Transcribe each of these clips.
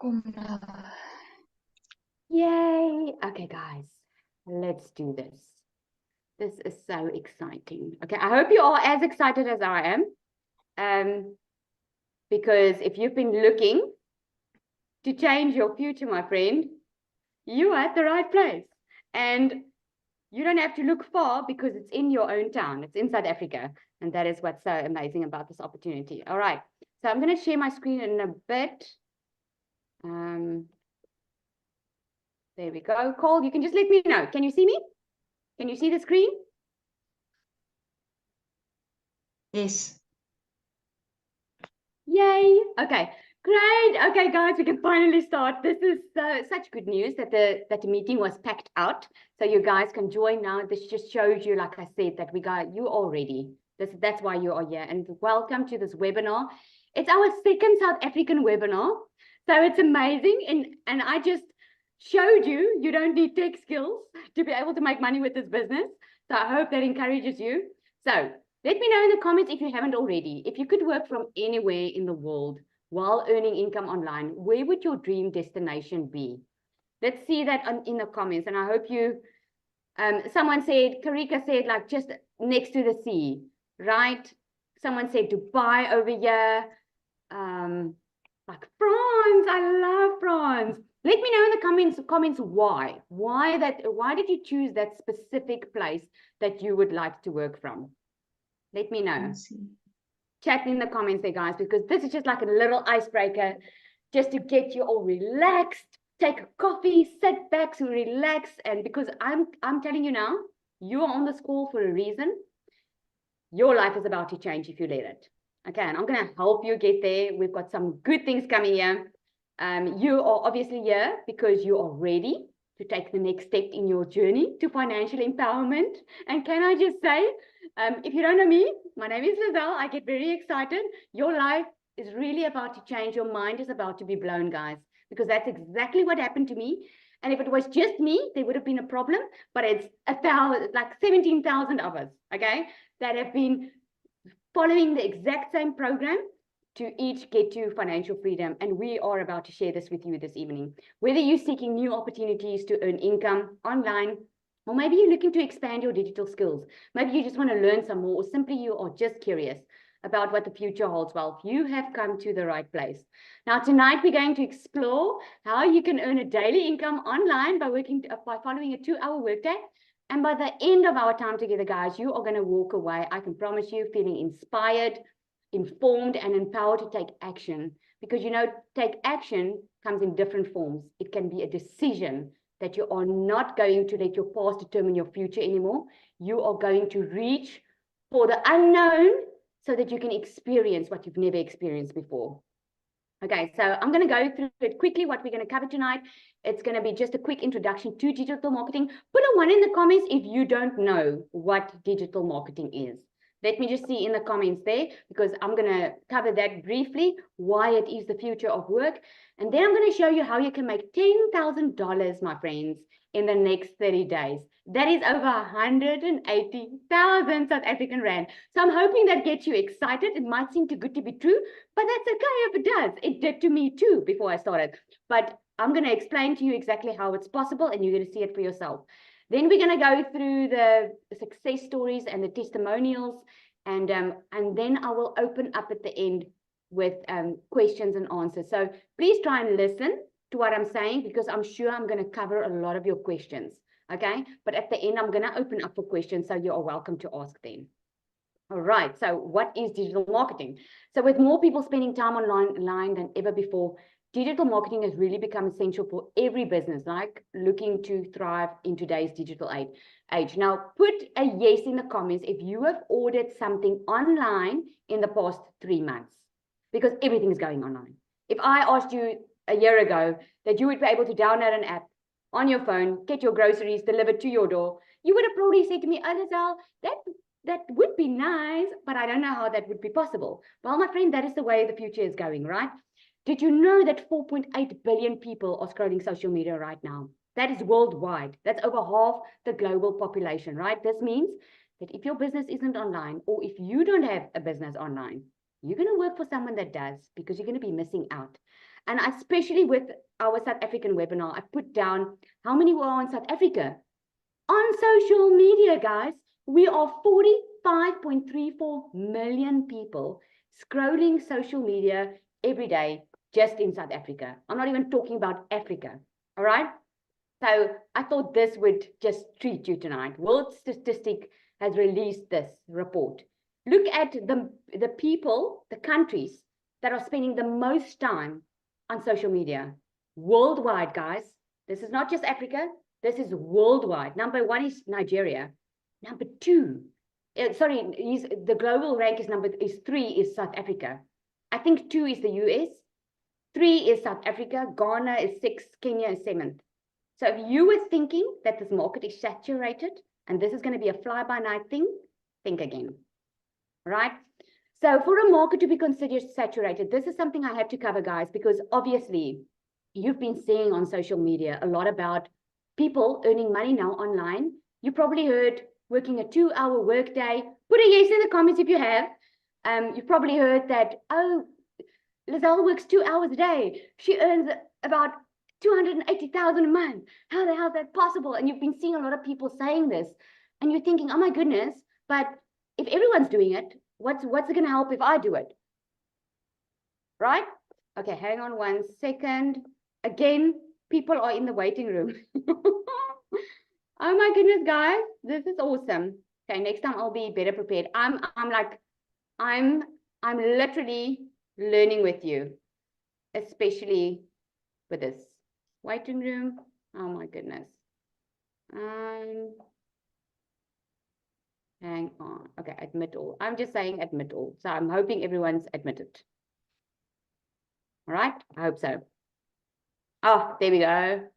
Kom nou. Yay! Okay, guys, let's do this. This is so exciting. Okay, I hope you are as excited as I am. Because if you've been looking to change your future, my friend, you are at the right place. And you don't have to look far because it's in your own town. It's in South Africa. And that is what's so amazing about this opportunity. All right, so I'm going to share my screen in a bit. There we go. Cole, you can just let me know. Can you see me? Can you see the screen? Yes. Yay. Okay, great. Okay, guys, we can finally start. This is such good news that the meeting was packed out. So you guys can join now. This just shows you, like I said, that we got you already. That's why you are here. And welcome to this webinar. It's our second South African webinar. So it's amazing. And I just showed you, you don't need tech skills to be able to make money with this business. So I hope that encourages you. So let me know in the comments if you haven't already. If you could work from anywhere in the world while earning income online, where would your dream destination be? Let's see that in the comments. And I hope you, someone said, Karika said, like just next to the sea, right? Someone said Dubai over here. Like France, I love France. Let me know in the comments why. Why did you choose that specific place that you would like to work from? Let me know. Chat in the comments there, guys, because this is just like a little icebreaker just to get you all relaxed. Take a coffee, sit back, so relax. And because I'm telling you now, you are on this call for a reason. Your life is about to change if you let it. Okay, and I'm going to help you get there. We've got some good things coming here. You are obviously here because you are ready to take the next step in your journey to financial empowerment. And can I just say, if you don't know me, my name is Lizelle. I get very excited. Your life is really about to change. Your mind is about to be blown, guys, because that's exactly what happened to me. And if it was just me, there would have been a problem, but it's like 17,000 of us, okay, that have been following the exact same program to each get to financial freedom. And we are about to share this with you this evening. Whether you're seeking new opportunities to earn income online, or maybe you're looking to expand your digital skills. Maybe you just want to learn some more, or simply you are just curious about what the future holds. Well, you have come to the right place. Now, tonight we're going to explore how you can earn a daily income online by following a 2-hour workday. And by the end of our time together, guys, you are going to walk away, I can promise you, feeling inspired, informed, and empowered to take action. Because, take action comes in different forms. It can be a decision that you are not going to let your past determine your future anymore. You are going to reach for the unknown so that you can experience what you've never experienced before. Okay, so I'm going to go through it quickly, what we're going to cover tonight. It's going to be just a quick introduction to digital marketing. Put a 1 in the comments if you don't know what digital marketing is. Let me just see in the comments there, because I'm going to cover that briefly, why it is the future of work. And then I'm going to show you how you can make $10,000, my friends, in the next 30 days. That is over 180,000 South African Rand. So I'm hoping that gets you excited. It might seem too good to be true, but that's okay if it does. It did to me too before I started. But I'm going to explain to you exactly how it's possible, and you're going to see it for yourself. Then we're going to go through the success stories and the testimonials, and then I will open up at the end with questions and answers. So please try and listen to what I'm saying, because I'm sure I'm going to cover a lot of your questions. Okay, but at the end, I'm going to open up for questions, so you are welcome to ask them. All right, so what is digital marketing? So with more people spending time online than ever before, digital marketing has really become essential for every business, like looking to thrive in today's digital age. Now, put a yes in the comments if you have ordered something online in the past 3 months, because everything is going online. If I asked you a year ago that you would be able to download an app on your phone, get your groceries delivered to your door, you would have probably said to me, oh, Lizelle, that would be nice, but I don't know how that would be possible. Well, my friend, that is the way the future is going, right? Did you know that 4.8 billion people are scrolling social media right now? That is worldwide. That's over half the global population, right? This means that if your business isn't online, or if you don't have a business online, you're going to work for someone that does, because you're going to be missing out. And especially with our South African webinar, I put down how many were on South Africa. On social media, guys, we are 45.34 million people scrolling social media every day just in South Africa. I'm not even talking about Africa, all right? So I thought this would just treat you tonight. World Statistic has released this report. Look at the people, the countries that are spending the most time on social media worldwide, guys. This is not just Africa. This is worldwide. Number one is Nigeria. Number two, the global rank is 3 is South Africa. I think 2 is the US. 3 is South Africa. Ghana is 6. Kenya is 7th. So if you were thinking that this market is saturated and this is going to be a fly-by-night thing, think again, right? So for a market to be considered saturated, this is something I have to cover, guys, because obviously you've been seeing on social media a lot about people earning money now online. You probably heard working a 2-hour workday. Put a yes in the comments if you have. You've probably heard that, oh, Lizelle works 2 hours a day. She earns about 280,000 a month. How the hell is that possible? And you've been seeing a lot of people saying this, and you're thinking, oh my goodness, but if everyone's doing it, what's it going to help if I do it? Right? Okay, hang on 1 second. Again, people are in the waiting room. Oh my goodness, guys, this is awesome. Okay, next time I'll be better prepared. I'm literally learning with you, especially with this waiting room. Oh my goodness. Hang on. Okay, admit all. I'm just saying admit all. So I'm hoping everyone's admitted. All right, I hope so. Oh, there we go.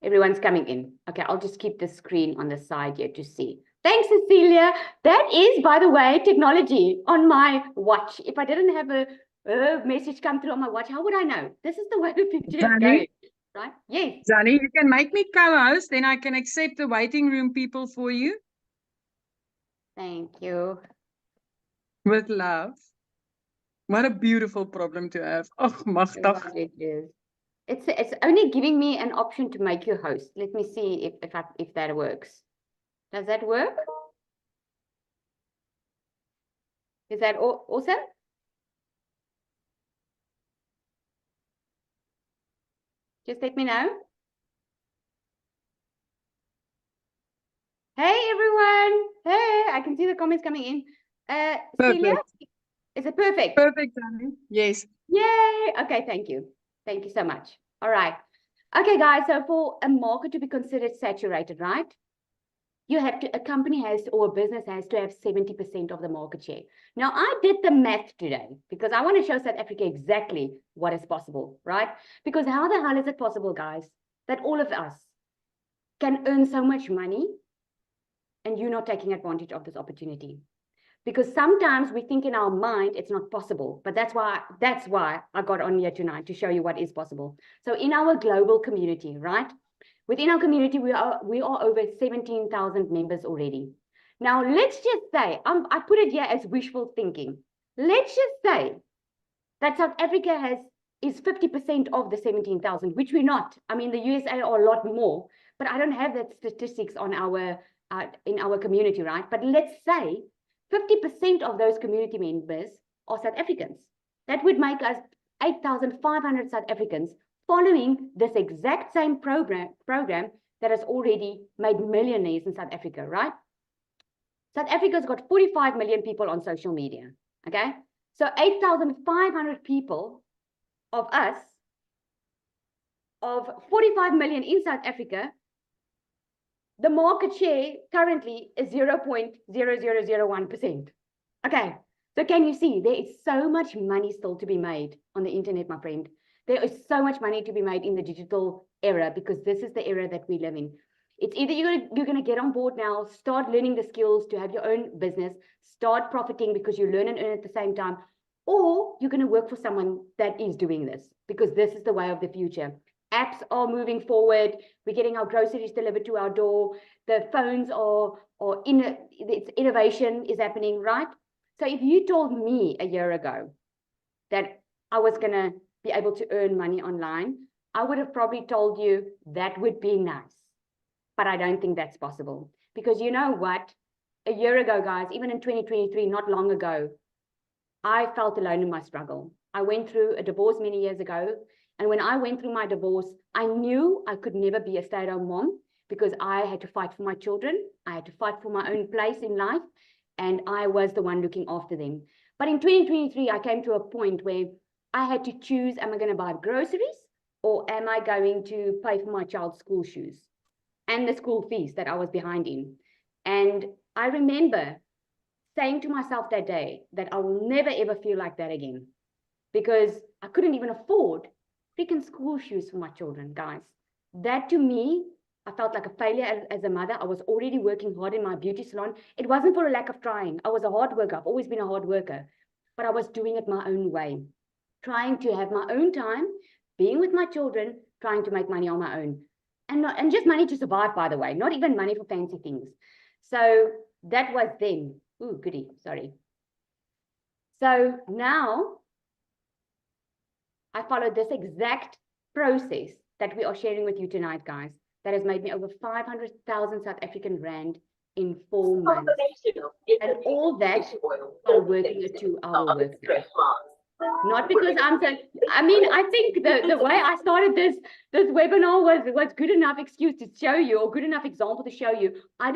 Everyone's coming in. Okay, I'll just keep the screen on the side here to see. Thanks, Cecilia. That is, by the way, technology on my watch. If I didn't have a message come through on my watch, how would I know? This is the way the picture is going, right? Yes. Zanny, you can make me co-host, then I can accept the waiting room people for you. Thank you. With love. What a beautiful problem to have. Oh, machtig. It is. It's only giving me an option to make you host. Let me see if that works. Does that work? Is that awesome? Just let me know. Hey everyone. Hey, I can see the comments coming in. Celia, is it perfect? Perfect, Zanny. Yes. Yay. Okay, thank you. Thank you so much. All right. Okay, guys, so for a market to be considered saturated, right? A company has to, or a business has to have 70% of the market share. Now, I did the math today because I want to show South Africa exactly what is possible, right? Because how the hell is it possible, guys, that all of us can earn so much money and you're not taking advantage of this opportunity? Because sometimes we think in our mind it's not possible, but that's why I got on here tonight to show you what is possible. So in our global community, right? Within our community, we are over 17,000 members already. Now, let's just say, I put it here as wishful thinking. Let's just say that South Africa is 50% of the 17,000, which we're not. I mean, the USA are a lot more, but I don't have that statistics on in our community, right? But let's say 50% of those community members are South Africans. That would make us 8,500 South Africans following this exact same program that has already made millionaires in South Africa, right? South Africa's got 45 million people on social media, okay? So 8,500 people of us, of 45 million in South Africa, the market share currently is 0.0001%. Okay, so can you see there is so much money still to be made on the internet, my friend. There is so much money to be made in the digital era because this is the era that we live in. It's either you're going to get on board now, start learning the skills to have your own business, start profiting because you learn and earn at the same time, or you're going to work for someone that is doing this because this is the way of the future. Apps are moving forward. We're getting our groceries delivered to our door. The phones it's innovation is happening, right? So if you told me a year ago that I was going to be able to earn money online, I would have probably told you that would be nice. But I don't think that's possible. Because you know what? A year ago, guys, even in 2023, not long ago, I felt alone in my struggle. I went through a divorce many years ago. And when I went through my divorce, I knew I could never be a stay-at-home mom because I had to fight for my children. I had to fight for my own place in life. And I was the one looking after them. But in 2023, I came to a point where I had to choose, am I going to buy groceries or am I going to pay for my child's school shoes and the school fees that I was behind in? And I remember saying to myself that day that I will never ever feel like that again because I couldn't even afford freaking school shoes for my children, guys. That to me, I felt like a failure as a mother. I was already working hard in my beauty salon. It wasn't for a lack of trying. I was a hard worker. I've always been a hard worker, but I was doing it my own way, trying to have my own time, being with my children, trying to make money on my own. And just money to survive, by the way, not even money for fancy things. So that was then. Ooh, goody, sorry. So now I followed this exact process that we are sharing with you tonight, guys. That has made me over 500,000 South African Rand in 4 months. And all that while working a 2-hour workday. Not because I'm so, I mean, I think the way I started this webinar was good enough excuse to show you, or good enough example to show you. I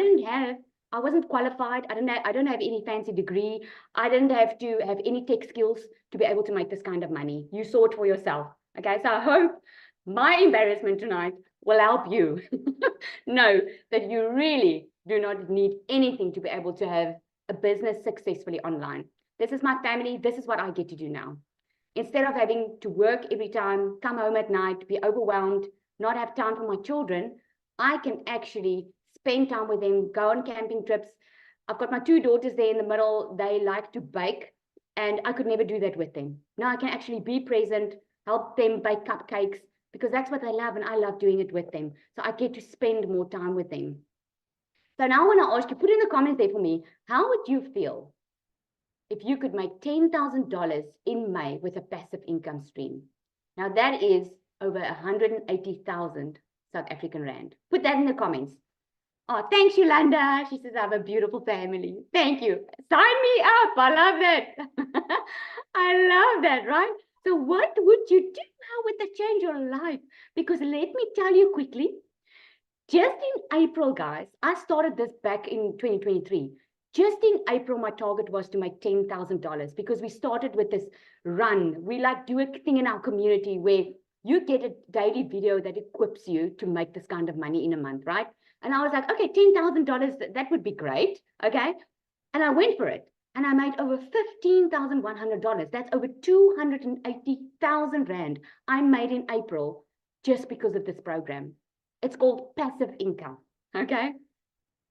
wasn't qualified. I don't have any fancy degree. I didn't have to have any tech skills to be able to make this kind of money. You saw it for yourself. Okay, so I hope my embarrassment tonight will help you know that you really do not need anything to be able to have a business successfully online. This is my family. This is what I get to do now. Instead of having to work every time, come home at night, be overwhelmed, not have time for my children, I can actually spend time with them, go on camping trips. I've got my 2 daughters there in the middle. They like to bake, and I could never do that with them. Now I can actually be present, help them bake cupcakes, because that's what they love, and I love doing it with them. So I get to spend more time with them. So now I want to ask you, put in the comments there for me, how would you feel if you could make $10,000 in May with a passive income stream? Now that is over 180,000 South African Rand. Put that in the comments. Oh, thanks, Yolanda. She says, I have a beautiful family. Thank you. Sign me up. I love that. I love that, right? So what would you do? How would that change your life? Because let me tell you quickly, just in April, guys, I started this back in 2023. Just in April, my target was to make $10,000 because we started with this run. We like do a thing in our community where you get a daily video that equips you to make this kind of money in a month, right? And I was like, okay, $10,000, that would be great, okay? And I went for it. And I made over $15,100. That's over 280,000 Rand I made in April just because of this program. It's called passive income, okay?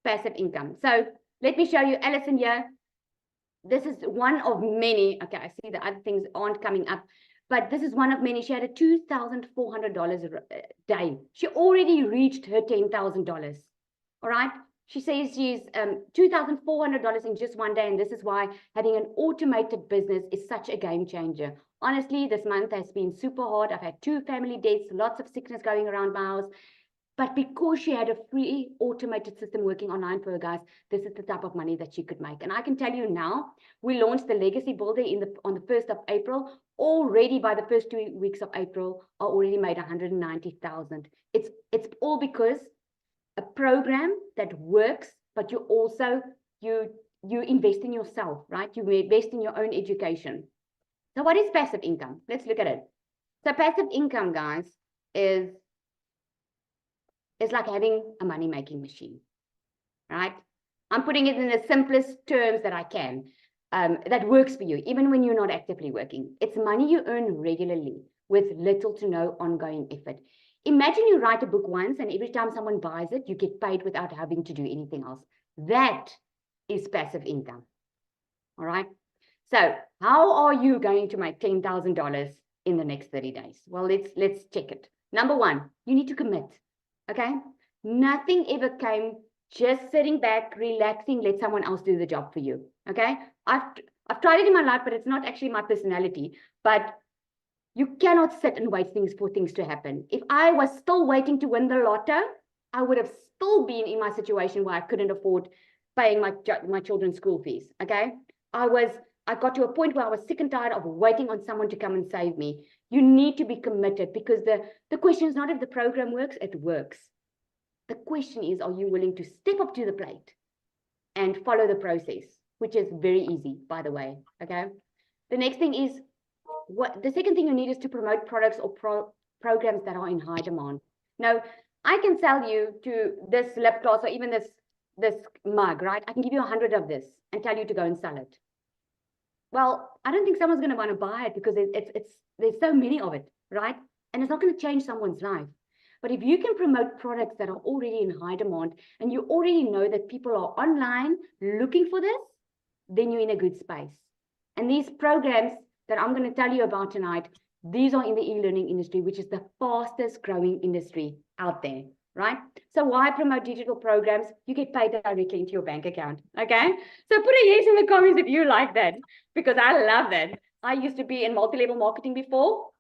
Passive income. So let me show you Alison here. This is one of many. Okay, I see the other things aren't coming up, but this is one of many. She had a $2,400 a day. She already reached her $10,000. All right. She says she's $2,400 in just one day. And this is why having an automated business is such a game changer. Honestly, this month has been super hard. I've had 2 family deaths, lots of sickness going around my house. But because she had a free automated system working online for her, guys, this is the type of money that she could make. And I can tell you now, we launched the Legacy Builder on the 1st of April. Already by the first 2 weeks of April, I already made 190,000. It's all because a program that works, but you also, you invest in yourself, right? You invest in your own education. So what is passive income? Let's look at it. So passive income, guys, is like having a money-making machine, right? I'm putting it in the simplest terms that I can, that works for you, even when you're not actively working. It's money you earn regularly with little to no ongoing effort. Imagine you write a book once, and every time someone buys it, you get paid without having to do anything else. That is passive income, all right? So how are you going to make $10,000 in the next 30 days? Well, let's check it. Number 1, you need to commit. Okay, nothing ever came just sitting back, relaxing, let someone else do the job for you. Okay, I've tried it in my life, but it's not actually my personality. But You cannot sit and wait for things to happen. If I was still waiting to win the lotto, I would have still been in my situation where I couldn't afford paying my children's school fees. Okay. I got to a point where I was sick and tired of waiting on someone to come and save me. You need to be committed, because the question is not if the program works, it works. The question is, are you willing to step up to the plate and follow the process, which is very easy, by the way. Okay. The next thing is, the second thing you need is to promote products or programs that are in high demand. Now, I can sell you to this lip gloss or even this mug, right? I can give you 100 of this and tell you to go and sell it. Well, I don't think someone's going to want to buy it, because there's so many of it, right? And it's not going to change someone's life. But if you can promote products that are already in high demand, and you already know that people are online looking for this, then you're in a good space. And these programs that I'm going to tell you about tonight, these are in the e-learning industry, which is the fastest growing industry out there, right? So why promote digital programs? You get paid directly into your bank account, okay? So put a yes in the comments if you like that, because I love that. I used to be in multi-level marketing before.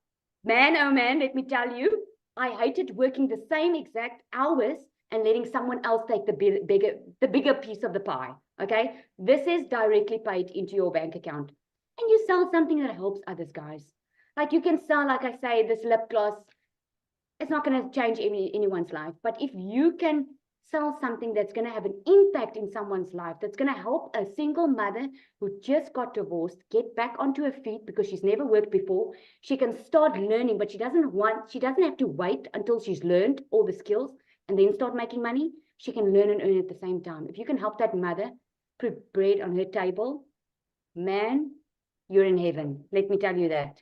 Man, oh man, let me tell you, I hated working the same exact hours and letting someone else take the bigger piece of the pie, okay? This is directly paid into your bank account. And you sell something that helps others, guys. Like you can sell, like I say, this lip gloss. It's not going to change anyone's life. But if you can sell something that's going to have an impact in someone's life, that's going to help a single mother who just got divorced get back onto her feet because she's never worked before, she can start learning, but she doesn't have to wait until she's learned all the skills and then start making money. She can learn and earn at the same time. If you can help that mother put bread on her table, man, you're in heaven. Let me tell you that.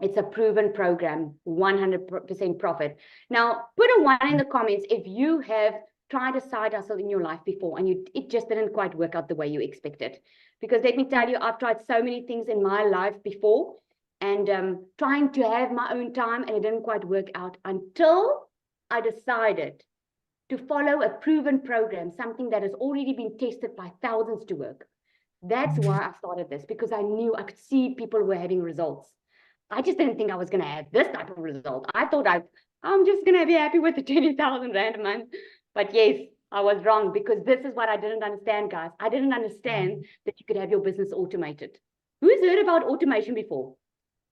It's a proven program, 100% profit. Now, put a 1 in the comments if you have tried a side hustle in your life before and it just didn't quite work out the way you expected. Because let me tell you, I've tried so many things in my life before, and trying to have my own time, and it didn't quite work out until I decided to follow a proven program, something that has already been tested by thousands to work. That's why I started this, because I knew I could see people were having results. I just didn't think I was going to have this type of result. I thought I'm just going to be happy with the 20,000 Rand a month. But yes, I was wrong, because this is what I didn't understand, guys. I didn't understand that you could have your business automated. Who's heard about automation before?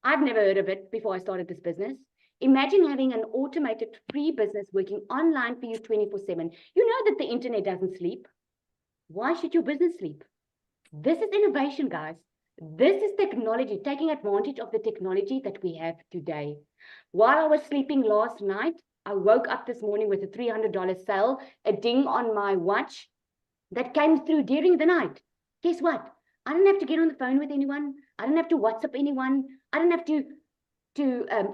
I've never heard of it before I started this business. Imagine having an automated free business working online for you 24/7. You know that the internet doesn't sleep. Why should your business sleep? This is innovation, guys. This is technology, taking advantage of the technology that we have today. While I was sleeping last night, I woke up this morning with a $300 sale, a ding on my watch that came through during the night. Guess what? I didn't have to get on the phone with anyone. I didn't have to WhatsApp anyone. I didn't have to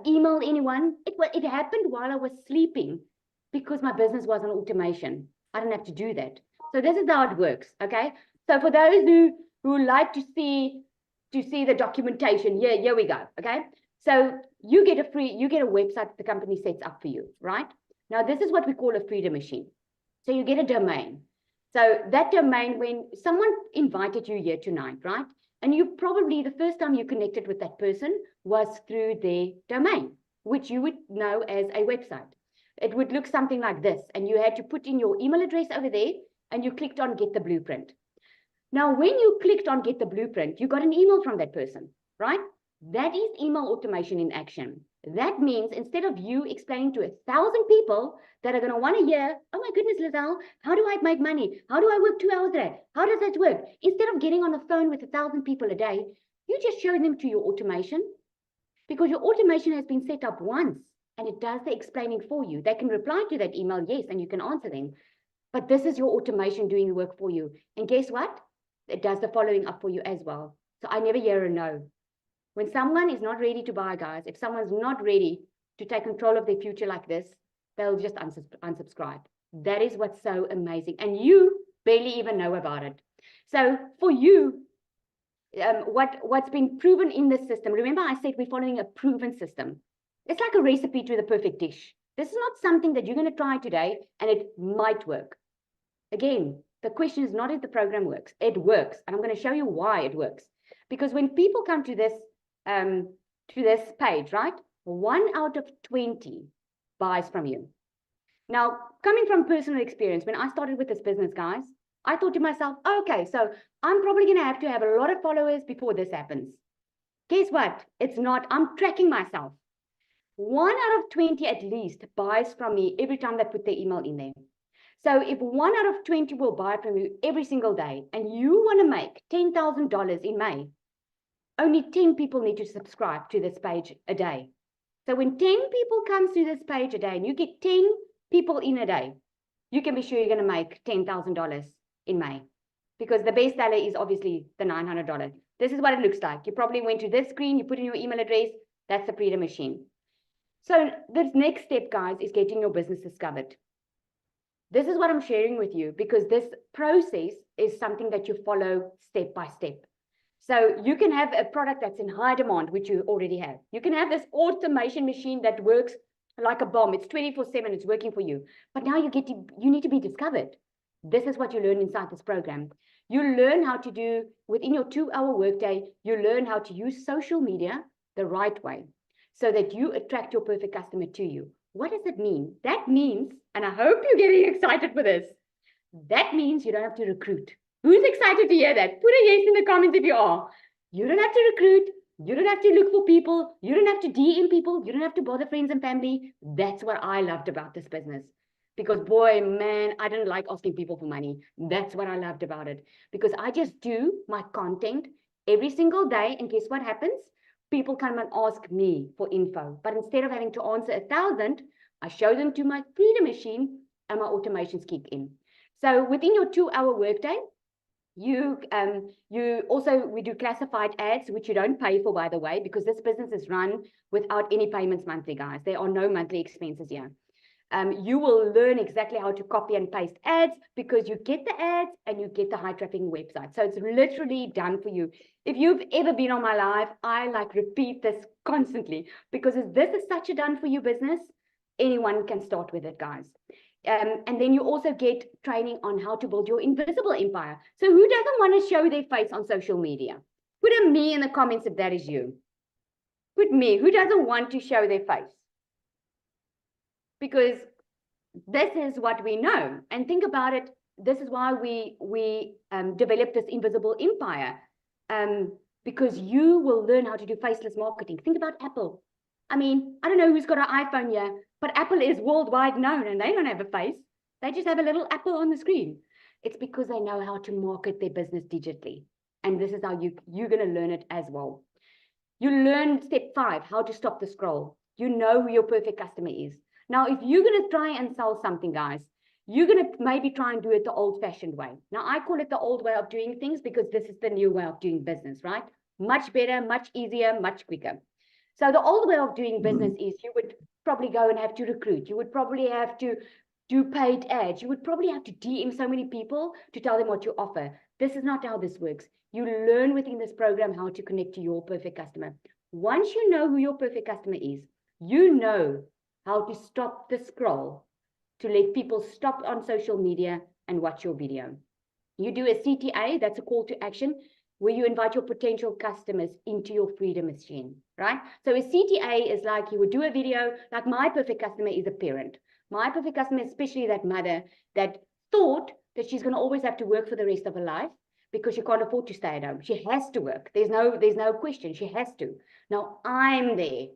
email anyone. It happened while I was sleeping, because my business was on automation. I didn't have to do that. So this is how it works, okay? So for those who like to see the documentation, here we go, okay? So you get a website that the company sets up for you, right? Now, this is what we call a freedom machine. So you get a domain. So that domain, when someone invited you here tonight, right? And you probably, the first time you connected with that person was through their domain, which you would know as a website. It would look something like this, and you had to put in your email address over there, and you clicked on Get the Blueprint. Now, when you clicked on Get the Blueprint, you got an email from that person, right? That is email automation in action. That means instead of you explaining to 1,000 people that are going to want to hear, oh my goodness, Lizelle, how do I make money? How do I work 2 hours a day? How does that work? Instead of getting on the phone with 1,000 people a day, you just show them to your automation, because your automation has been set up once and it does the explaining for you. They can reply to that email, yes, and you can answer them. But this is your automation doing the work for you. And guess what? It does the following up for you as well. So I never hear a no. When someone is not ready to buy, guys, if someone's not ready to take control of their future like this, they'll just unsubscribe. That is what's so amazing. And you barely even know about it. So for you, what's been proven in this system, remember I said we're following a proven system. It's like a recipe to the perfect dish. This is not something that you're going to try today and it might work. Again, the question is not if the program works. It works. And I'm going to show you why it works. Because when people come to this to this page, right? 1 out of 20 buys from you. Now, coming from personal experience, when I started with this business, guys, I thought to myself, okay, so I'm probably going to have a lot of followers before this happens. Guess what? It's not. I'm tracking myself. 1 out of 20 at least buys from me every time they put their email in there. So if 1 out of 20 will buy from you every single day and you want to make $10,000 in May, only 10 people need to subscribe to this page a day. So when 10 people come to this page a day and you get 10 people in a day, you can be sure you're going to make $10,000 in May, because the best seller is obviously the $900. This is what it looks like. You probably went to this screen, you put in your email address, that's the Freedom Machine. So the next step, guys, is getting your business discovered. This is what I'm sharing with you because this process is something that you follow step by step. So you can have a product that's in high demand, which you already have. You can have this automation machine that works like a bomb. It's 24/7, it's working for you. But now you need to be discovered. This is what you learn inside this program. You learn how to do, within your 2-hour workday, you learn how to use social media the right way so that you attract your perfect customer to you. What does it mean? That means, and I hope you're getting excited for this, that means you don't have to recruit. Who's excited to hear that? Put a yes in the comments if you are. You don't have to recruit. You don't have to look for people. You don't have to DM people. You don't have to bother friends and family. That's what I loved about this business. Because boy, man, I didn't like asking people for money. That's what I loved about it. Because I just do my content every single day. And guess what happens? People come and ask me for info. But instead of having to answer 1,000, I show them to my Freedom Machine and my automations kick in. So within your 2-hour workday, we do classified ads, which you don't pay for, by the way, because this business is run without any payments monthly, guys. There are no monthly expenses here. You will learn exactly how to copy and paste ads because you get the ads and you get the high traffic website. So it's literally done for you. If you've ever been on my live, I repeat this constantly because if this is such a done for you business, anyone can start with it, guys. And then you also get training on how to build your invisible empire. So who doesn't want to show their face on social media? Put a me in the comments if that is you. Put me. Who doesn't want to show their face? Because this is what we know. And think about it. This is why we developed this invisible empire. Because you will learn how to do faceless marketing. Think about Apple. I mean, I don't know who's got an iPhone here, but Apple is worldwide known and they don't have a face. They just have a little apple on the screen. It's because they know how to market their business digitally. And this is how you're going to learn it as well. You learn step 5, how to stop the scroll. You know who your perfect customer is. Now, if you're going to try and sell something, guys, you're going to maybe try and do it the old-fashioned way. Now, I call it the old way of doing things because this is the new way of doing business, right? Much better, much easier, much quicker. So the old way of doing business is you would probably go and have to recruit. You would probably have to do paid ads. You would probably have to DM so many people to tell them what you offer. This is not how this works. You learn within this program how to connect to your perfect customer. Once you know who your perfect customer is, you know how to stop the scroll, to let people stop on social media and watch your video. You do a CTA, that's a call to action, where you invite your potential customers into your Freedom Machine, right? So a CTA is like you would do a video, like my perfect customer is a parent. My perfect customer, especially that mother that thought that she's going to always have to work for the rest of her life because she can't afford to stay at home. She has to work. There's no question. She has to. Now I'm there.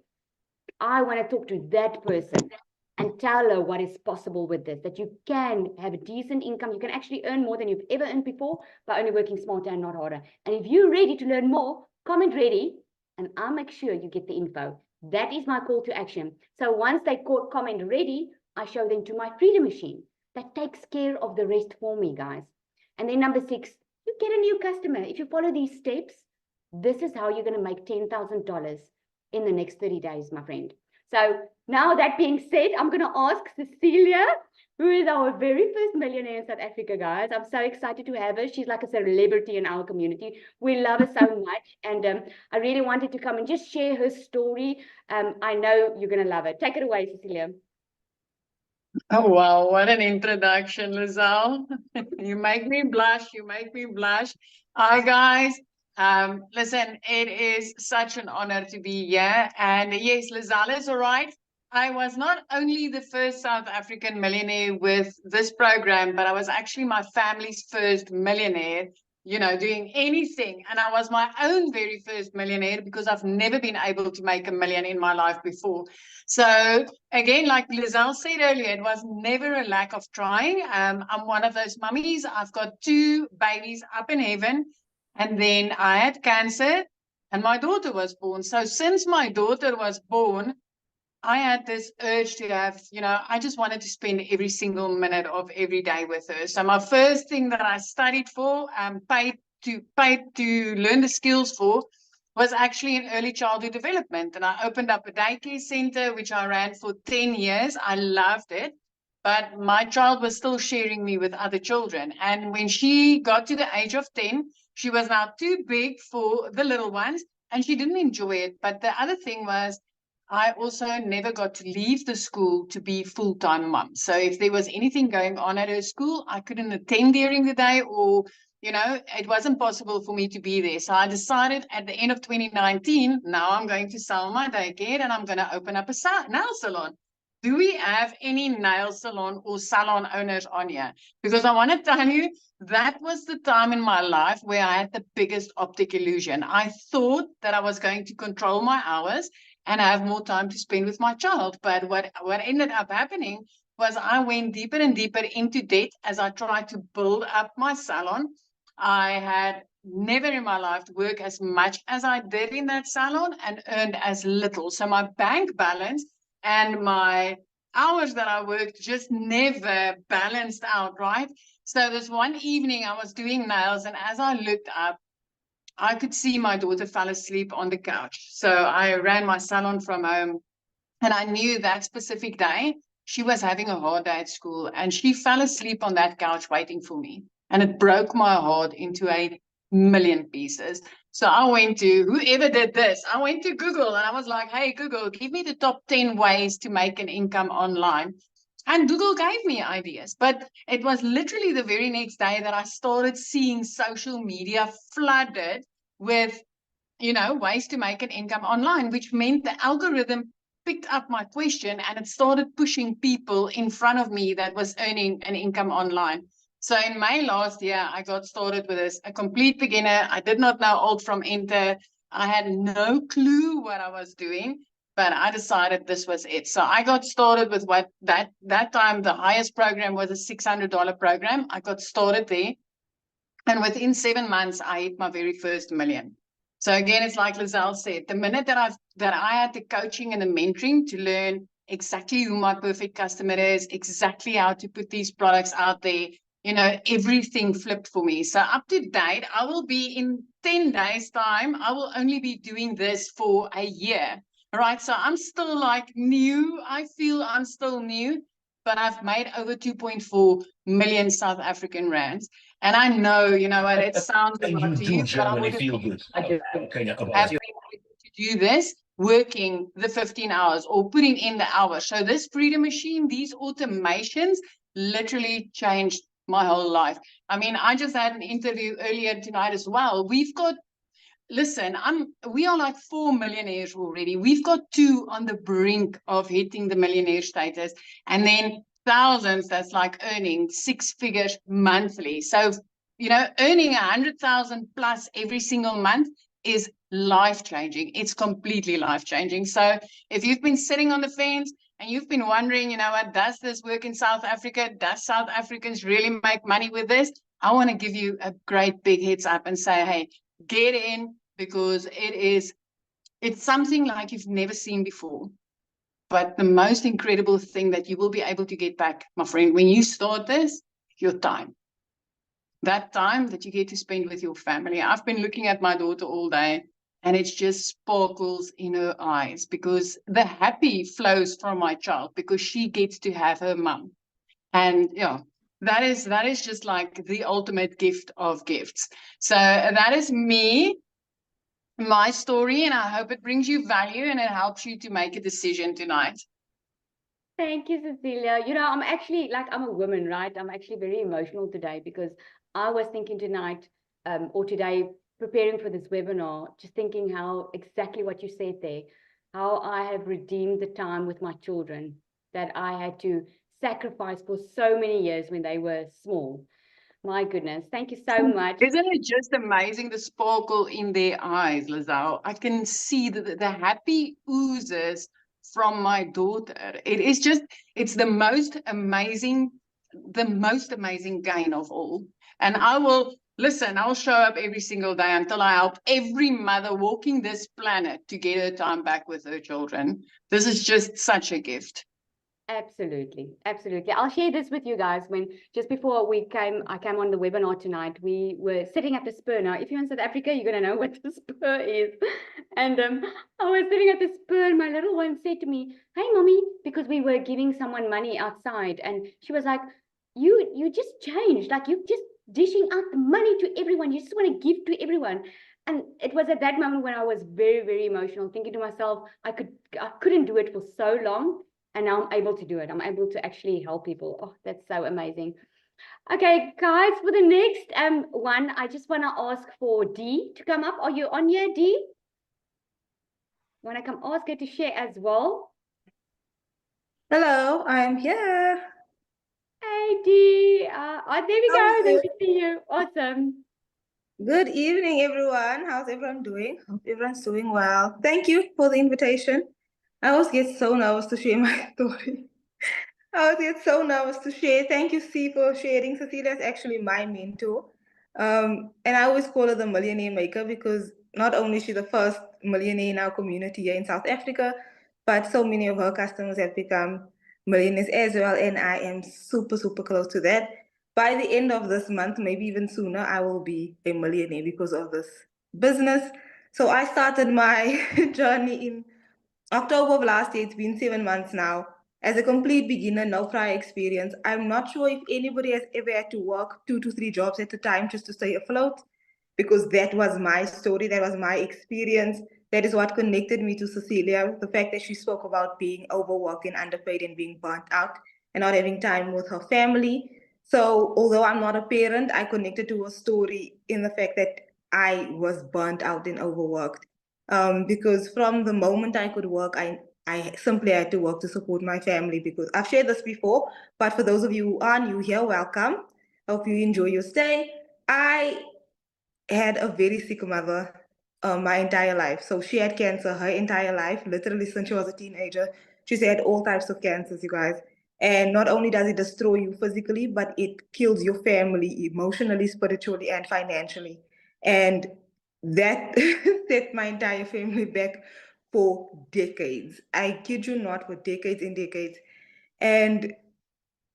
I want to talk to that person and tell her what is possible with this, that you can have a decent income. You can actually earn more than you've ever earned before by only working smarter and not harder. And if you're ready to learn more, comment ready, and I'll make sure you get the info. That is my call to action. So once they comment ready, I show them to my Freedom Machine. That takes care of the rest for me, guys. And then number 6, you get a new customer. If you follow these steps, this is how you're going to make $10,000 in the next 30 days, my friend. So now that being said, I'm going to ask Cecilia, who is our very first millionaire in South Africa, guys. I'm so excited to have her. She's like a celebrity in our community. We love her so much. And I really wanted to come and just share her story. I know you're going to love it. Take it away, Cecilia. Oh, wow. What an introduction, Lizelle. You make me blush. You make me blush. Hi, guys. Listen, it is such an honor to be here. And yes, Lizelle is all right. I was not only the first South African millionaire with this program, but I was actually my family's first millionaire, doing anything. And I was my own very first millionaire because I've never been able to make $1 million in my life before. So again, like Lizelle said earlier, it was never a lack of trying. I'm one of those mummies. I've got 2 babies up in heaven. And then I had cancer and my daughter was born. So since my daughter was born, I had this urge to have, I just wanted to spend every single minute of every day with her. So my first thing that I studied for, paid to learn the skills for, was actually in early childhood development. And I opened up a daycare center, which I ran for 10 years. I loved it. But my child was still sharing me with other children. And when she got to the age of 10, she was now too big for the little ones and she didn't enjoy it. But the other thing was, I also never got to leave the school to be full-time mom. So if there was anything going on at her school, I couldn't attend during the day or, it wasn't possible for me to be there. So I decided at the end of 2019, now I'm going to sell my daycare and I'm going to open up a nail salon. Do we have any nail salon or salon owners on here? Because I want to tell you, that was the time in my life where I had the biggest optic illusion. I thought that I was going to control my hours and I have more time to spend with my child. But what ended up happening was I went deeper and deeper into debt as I tried to build up my salon. I had never in my life worked as much as I did in that salon and earned as little. So my bank balance and my hours that I worked just never balanced out, right? So this one evening I was doing nails, and as I looked up, I could see my daughter fell asleep on the couch. So I ran my salon from home, and I knew that specific day she was having a hard day at school and she fell asleep on that couch waiting for me. And it broke my heart into 1,000,000 pieces. So I went to whoever did this. I went to Google and I was like, hey, Google, give me the top 10 ways to make an income online. And Google gave me ideas, but it was literally the very next day that I started seeing social media flooded with, ways to make an income online, which meant the algorithm picked up my question and it started pushing people in front of me that was earning an income online. So in May last year, I got started with this, a complete beginner. I did not know alt from enter. I had no clue what I was doing, but I decided this was it. So I got started with what that time, the highest program was a $600 program. I got started there. And within 7 months, I hit my very first $1 million. So again, it's like Lizelle said, the minute that I had the coaching and the mentoring to learn exactly who my perfect customer is, exactly how to put these products out there, everything flipped for me. So up to date, I will be in 10 days time, I will only be doing this for a year. Right. So I'm still like new. I feel I'm still new, but I've made over 2.4 million South African rands. And I know, what it sounds a lot to you, but I would have been able to do this working the 15 hours or putting in the hours. So this Freedom Machine, these automations literally changed my whole life. I mean, I just had an interview earlier tonight as well. Listen, we are like 4 millionaires already. We've got 2 on the brink of hitting the millionaire status. And then thousands that's like earning 6 figures monthly. So, earning 100,000 plus every single month is life-changing. It's completely life-changing. So if you've been sitting on the fence and you've been wondering, what, does this work in South Africa? Does South Africans really make money with this? I want to give you a great big heads up and say, hey, get in, because it's something like you've never seen before. But the most incredible thing that you will be able to get back, my friend, when you start this, your time. That time that you get to spend with your family. I've been looking at my daughter all day and it just sparkles in her eyes because the happy flows from my child because she gets to have her mum. And that is just like the ultimate gift of gifts. So that is me, my story, and I hope it brings you value and it helps you to make a decision tonight. Thank you, Cecilia. I'm actually I'm a woman, right? I'm actually very emotional today because I was thinking tonight or today preparing for this webinar, just thinking how exactly what you said there, how I have redeemed the time with my children that I had to sacrifice for so many years when they were small. My goodness, thank you so much. Isn't it just amazing, the sparkle in their eyes, Lizelle? I can see the happy oozes from my daughter. It is just, it's the most amazing gain of all. And I'll show up every single day until I help every mother walking this planet to get her time back with her children. This is just such a gift. Absolutely, absolutely. I'll share this with you guys. When just before I came on the webinar tonight, we were sitting at the spur. Now, if you're in South Africa, you're gonna know what the spur is. And I was sitting at the spur, and my little one said to me, "Hey, mommy," because we were giving someone money outside, and she was like, "You just changed. Like you just dishing out the money to everyone. You just want to give to everyone." And it was at that moment when I was very, very emotional, thinking to myself, I couldn't do it for so long. And now I'm able to do it. I'm able to actually help people. Oh, that's so amazing. Okay, guys, for the next one, I just want to ask for Dee to come up. Are you on here, Dee? Want to come ask her to share as well? Hello, I'm here. Hey, Dee. There we go. Then we see you. Awesome. Good evening, everyone. How's everyone doing? Hope everyone's doing well. Thank you for the invitation. I always get so nervous to share my story. I always get so nervous to share. Thank you, C, for sharing. Cecilia is actually my mentor. And I always call her the millionaire maker because not only is she the first millionaire in our community here in South Africa, but so many of her customers have become millionaires as well. And I am super, super close to that. By the end of this month, maybe even sooner, I will be a millionaire because of this business. So I started my journey in October of last year. It's been 7 months now. As a complete beginner, no prior experience, I'm not sure if anybody has ever had to work 2 to 3 jobs at a time just to stay afloat, because that was my story, that was my experience. That is what connected me to Cecilia, the fact that she spoke about being overworked and underpaid and being burnt out and not having time with her family. So although I'm not a parent, I connected to her story in the fact that I was burnt out and overworked. Because from the moment I could work, I simply had to work to support my family, because I've shared this before, but for those of you who are new here, welcome. Hope you enjoy your stay. I had a very sick mother my entire life. So she had cancer her entire life, literally since she was a teenager. She's had all types of cancers, you guys. And not only does it destroy you physically, but it kills your family emotionally, spiritually, and financially. And that set my entire family back for decades. I kid you not, for decades and decades. And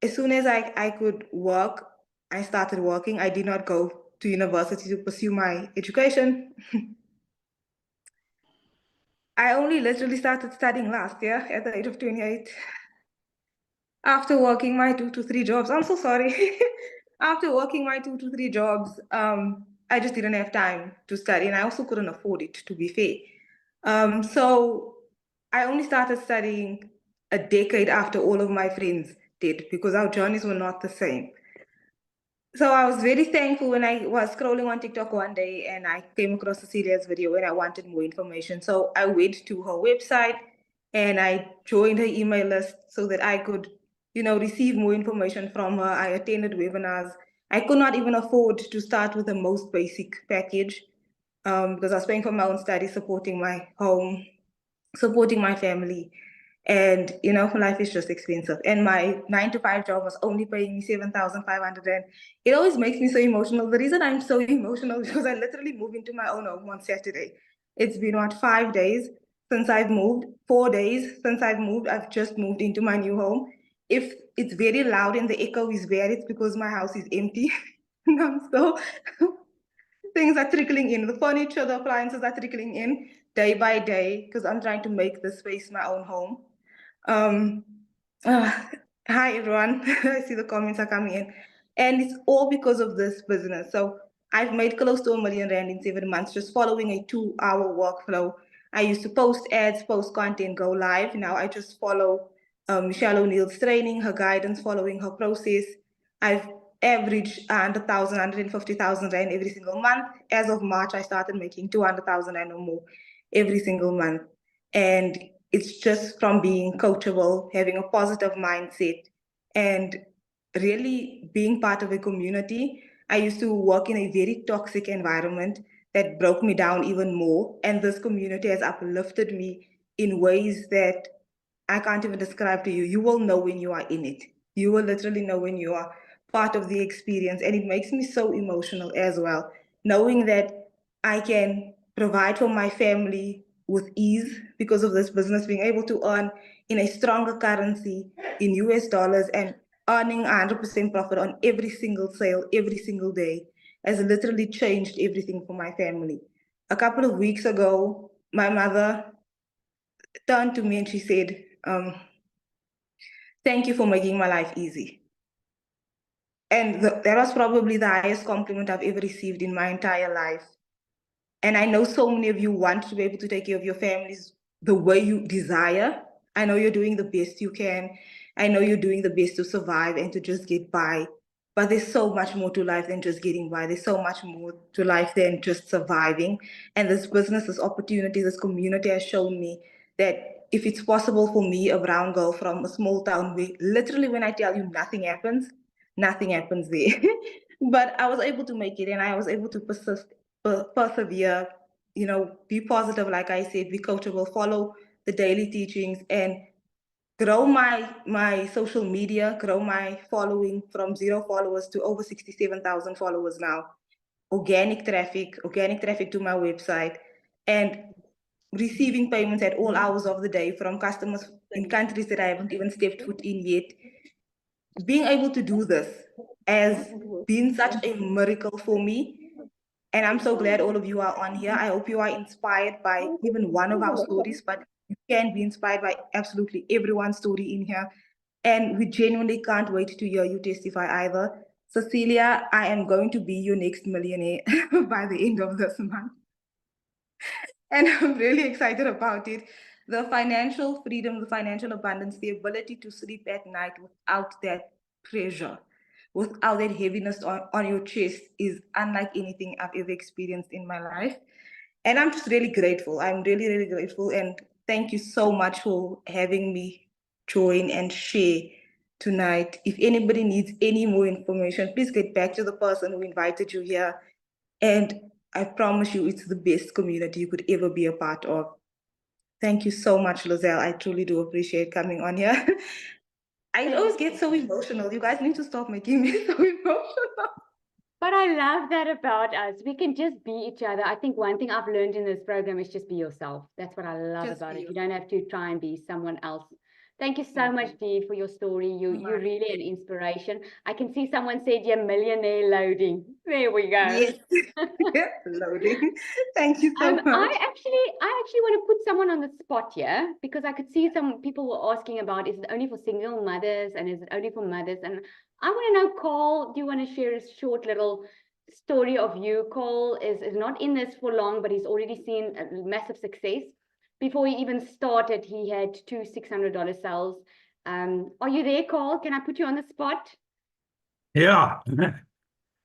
as soon as I could work, I started working. I did not go to university to pursue my education. I only literally started studying last year at the age of 28. After working my 2 to 3 jobs, I'm so sorry. After working my 2 to 3 jobs, I just didn't have time to study, and I also couldn't afford it, to be fair. So I only started studying a decade after all of my friends did, because our journeys were not the same. So I was very thankful when I was scrolling on TikTok one day and I came across Cecilia's video and I wanted more information. So I went to her website and I joined her email list so that I could, receive more information from her. I attended webinars. I could not even afford to start with the most basic package because I was paying for my own study, supporting my home, supporting my family. And life is just expensive. And my 9 to 5 job was only paying me 7,500. And it always makes me so emotional. The reason I'm so emotional is because I literally moved into my own home on Saturday. It's been 5 days since I've moved, 4 days since I've moved. I've just moved into my new home. If it's very loud and the echo is bad, it's because my house is empty. So things are trickling in. The furniture, the appliances are trickling in day by day because I'm trying to make this space my own home. Um, uh, Hi, everyone. I see the comments are coming in. And it's all because of this business. So I've made close to R1 million in 7 months just following a 2-hour workflow. I used to post ads, post content, go live. Now I just follow Michelle O'Neill's training, her guidance, following her process. I've average 100,000, 150,000 rand every single month. As of March, I started making 200,000 rand or more every single month. And it's just from being coachable, having a positive mindset, and really being part of a community. I used to work in a very toxic environment that broke me down even more. And this community has uplifted me in ways that I can't even describe to you. You will know when you are in it. You will literally know when you are part of the experience. And it makes me so emotional as well, knowing that I can provide for my family with ease because of this business, being able to earn in a stronger currency in US dollars and earning 100% profit on every single sale, every single day, has literally changed everything for my family. A couple of weeks ago, my mother turned to me and she said, thank you for making my life easy. And that was probably the highest compliment I've ever received in my entire life. And I know so many of you want to be able to take care of your families the way you desire. I know you're doing the best you can. I know you're doing the best to survive and to just get by. But there's so much more to life than just getting by. There's so much more to life than just surviving. And this business, this opportunity, this community has shown me that if it's possible for me, a brown girl from a small town where literally when I tell you nothing happens there. But I was able to make it and I was able to persevere, be positive, like I said, be coachable, follow the daily teachings, and grow my social media, grow my following from 0 followers to over 67,000 followers now. Organic traffic to my website, and receiving payments at all hours of the day from customers in countries that I haven't even stepped foot in yet. Being able to do this has been such a miracle for me. And I'm so glad all of you are on here. I hope you are inspired by even one of our stories, but you can be inspired by absolutely everyone's story in here. And we genuinely can't wait to hear you testify either. Cecilia, I am going to be your next millionaire by the end of this month. And I'm really excited about it. The financial freedom, the financial abundance, the ability to sleep at night without that pressure, without that heaviness on your chest is unlike anything I've ever experienced in my life. And I'm just really grateful. I'm really, really grateful. And thank you so much for having me join and share tonight. If anybody needs any more information, please get back to the person who invited you here. And I promise you, it's the best community you could ever be a part of. Thank you so much, Lizelle. I truly do appreciate coming on here. I always get so emotional. You guys need to stop making me so emotional. But I love that about us. We can just be each other. I think one thing I've learned in this program is just be yourself. That's what I love Just about be it. You don't have to try and be someone else. Thank you so much, Dee, for your story. You're really an inspiration. I can see someone said you're millionaire loading. There we go. Yes. Loading. Thank you so much. I actually want to put someone on the spot here because I could see some people were asking about, is it only for single mothers and is it only for mothers? And I want to know, Cole, do you want to share a short little story of you? Cole is not in this for long, but he's already seen a massive success. Before he even started, he had 2 $600 sales. Are you there, Cole? Can I put you on the spot? Yeah.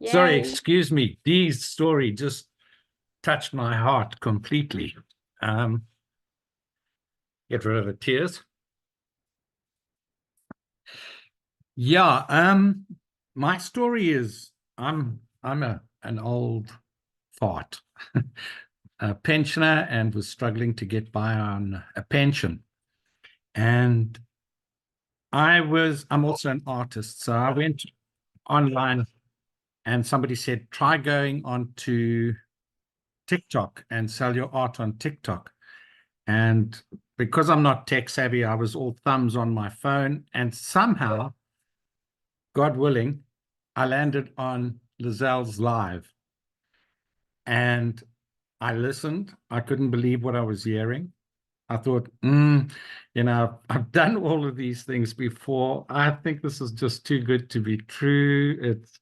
Sorry, Yay. excuse me. Dee's story just touched my heart completely. Get rid of the tears. Yeah, my story is I'm an old fart, a pensioner, and was struggling to get by on a pension. And I'm also an artist, so I went online and somebody said, try going on to TikTok and sell your art on TikTok. And because I'm not tech savvy, I was all thumbs on my phone. And somehow, God willing, I landed on Lizelle's live. And I listened. I couldn't believe what I was hearing. I thought, I've done all of these things before. I think this is just too good to be true. It's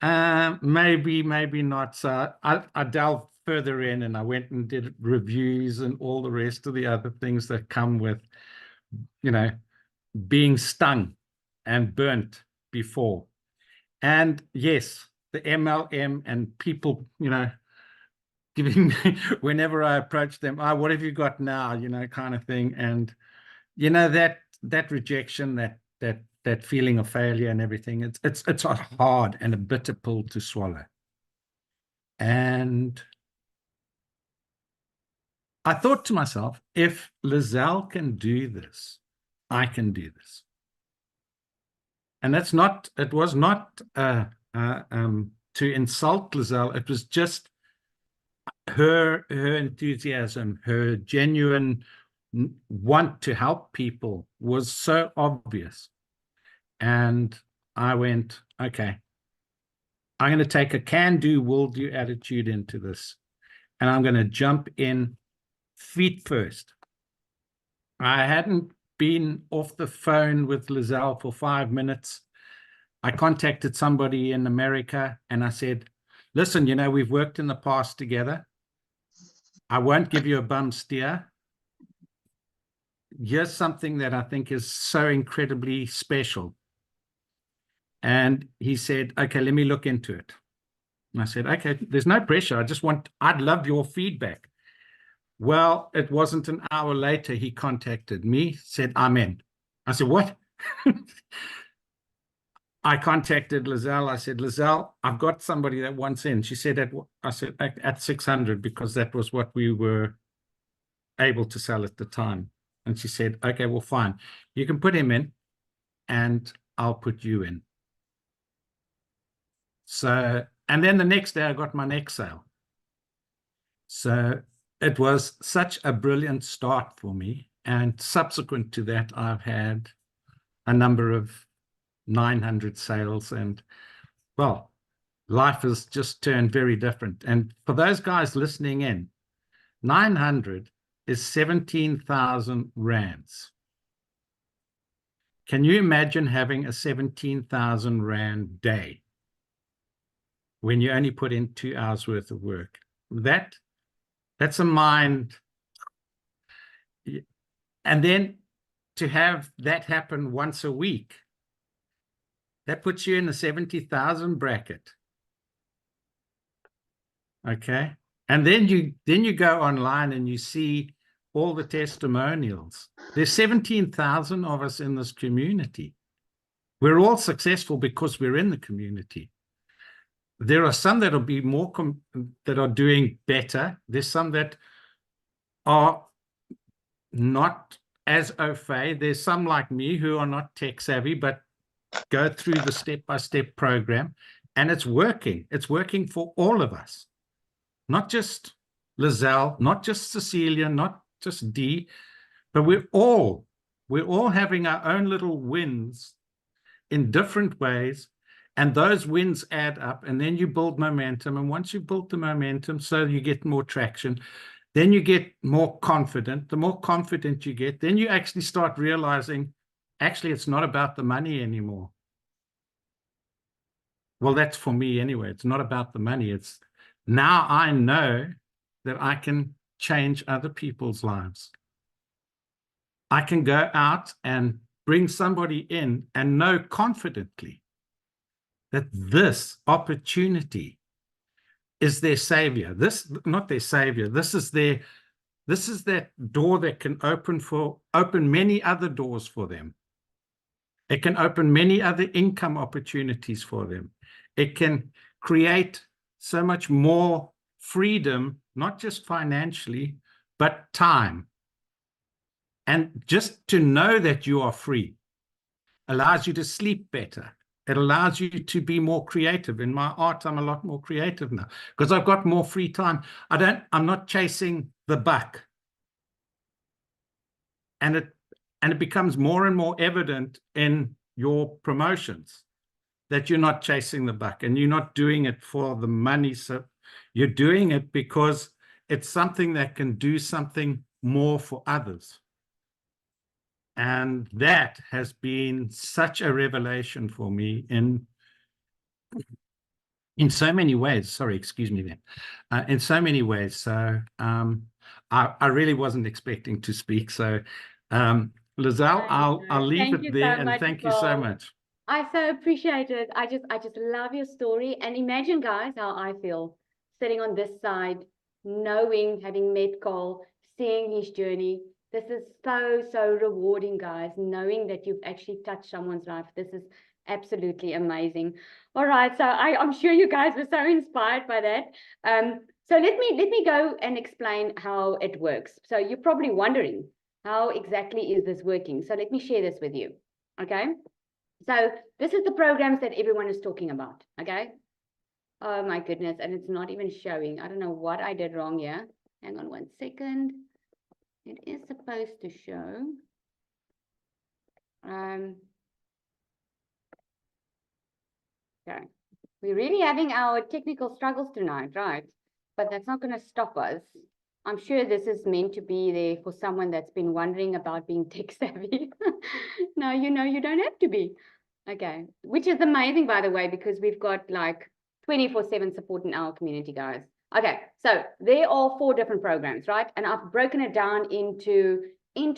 maybe not. So I delved further in and I went and did reviews and all the rest of the other things that come with, being stung and burnt before. And yes, the MLM and people, giving me, whenever I approach them, what have you got now, kind of thing. And, that rejection, that feeling of failure and everything, it's a hard and a bitter pill to swallow. And I thought to myself, if Lizelle can do this, I can do this. And it was not to insult Lizelle. It was just her enthusiasm, her genuine want to help people was so obvious. And I went, okay, I'm going to take a can-do, will-do attitude into this. And I'm going to jump in feet first. I hadn't been off the phone with Lizelle for 5 minutes. I contacted somebody in America and I said, listen, we've worked in the past together. I won't give you a bum steer. Here's something that I think is so incredibly special. And he said, okay, let me look into it. And I said, okay, there's no pressure. I'd love your feedback. Well, it wasn't an hour later, he contacted me, said, I'm in. I said, what? I contacted Lizelle. I said, Lizelle, I've got somebody that wants in. She said, I said, at 600, because that was what we were able to sell at the time. And she said, okay, well, fine. You can put him in and I'll put you in. So, and then the next day I got my next sale. So it was such a brilliant start for me. And subsequent to that, I've had a number of 900 sales, and well, life has just turned very different. And for those guys listening in, 900 is 17,000 rands. Can you imagine having a 17,000 rand day when you only put in 2 hours worth of work? That's a mind. And then to have that happen once a week, that puts you in the 70,000 bracket. Okay. And then you go online and you see all the testimonials. There's 17,000 of us in this community. We're all successful because we're in the community. There are some that will be more that are doing better. There's some that are not as au fait. There's some like me who are not tech savvy, but go through the step-by-step program, and it's working. It's working for all of us, not just Lizelle, not just Cecilia, not just Dee, but we're all having our own little wins in different ways, and those wins add up, and then you build momentum, and once you build the momentum, so you get more traction, then you get more confident. The more confident you get, then you actually start realizing, actually, it's not about the money anymore. Well, that's for me anyway. It's not about the money. It's now I know that I can change other people's lives. I can go out and bring somebody in and know confidently that this opportunity is their savior. This, not their savior. This is that door that can open many other doors for them. It can open many other income opportunities for them. It can create so much more freedom, not just financially, but time. And just to know that you are free allows you to sleep better. It allows you to be more creative. In my art, I'm a lot more creative now because I've got more free time. I'm not chasing the buck. And it becomes more and more evident in your promotions that you're not chasing the buck and you're not doing it for the money. So you're doing it because it's something that can do something more for others. And that has been such a revelation for me in so many ways. Sorry, excuse me then. In so many ways. So I really wasn't expecting to speak. So Lizelle, I'll leave it there, and thank you so much. I so appreciate it. I just love your story. And imagine, guys, how I feel sitting on this side, knowing, having met Carl, seeing his journey. This is so rewarding, guys, knowing that you've actually touched someone's life. This is absolutely amazing. All right, so I'm sure you guys were so inspired by that. So let me go and explain how it works. So you're probably wondering, how exactly is this working? So let me share this with you. Okay. So this is the programs that everyone is talking about, okay? Oh my goodness, and it's not even showing. I don't know what I did wrong here. Hang on 1 second. It is supposed to show. Okay. We're really having our technical struggles tonight, right? But that's not going to stop us. I'm sure this is meant to be there for someone that's been wondering about being tech savvy. No, you don't have to be. Okay, which is amazing, by the way, because we've got like 24/7 support in our community, guys. Okay, so there are 4 different programs, right? And I've broken it down into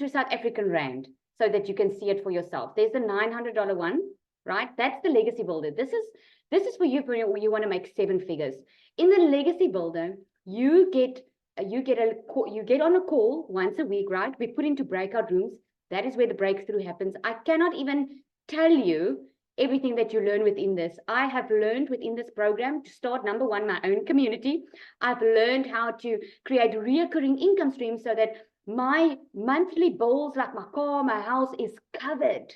South African Rand so that you can see it for yourself. There's the $900 one, right? That's the Legacy Builder. This is for you when you want to make 7 figures. In the Legacy Builder, you get on a call once a week, right? We put into breakout rooms. That is where the breakthrough happens. I cannot even tell you everything that you learn within this. I have learned within this program to start, number 1, my own community. I've learned how to create reoccurring income streams so that my monthly bills, like my car, my house, is covered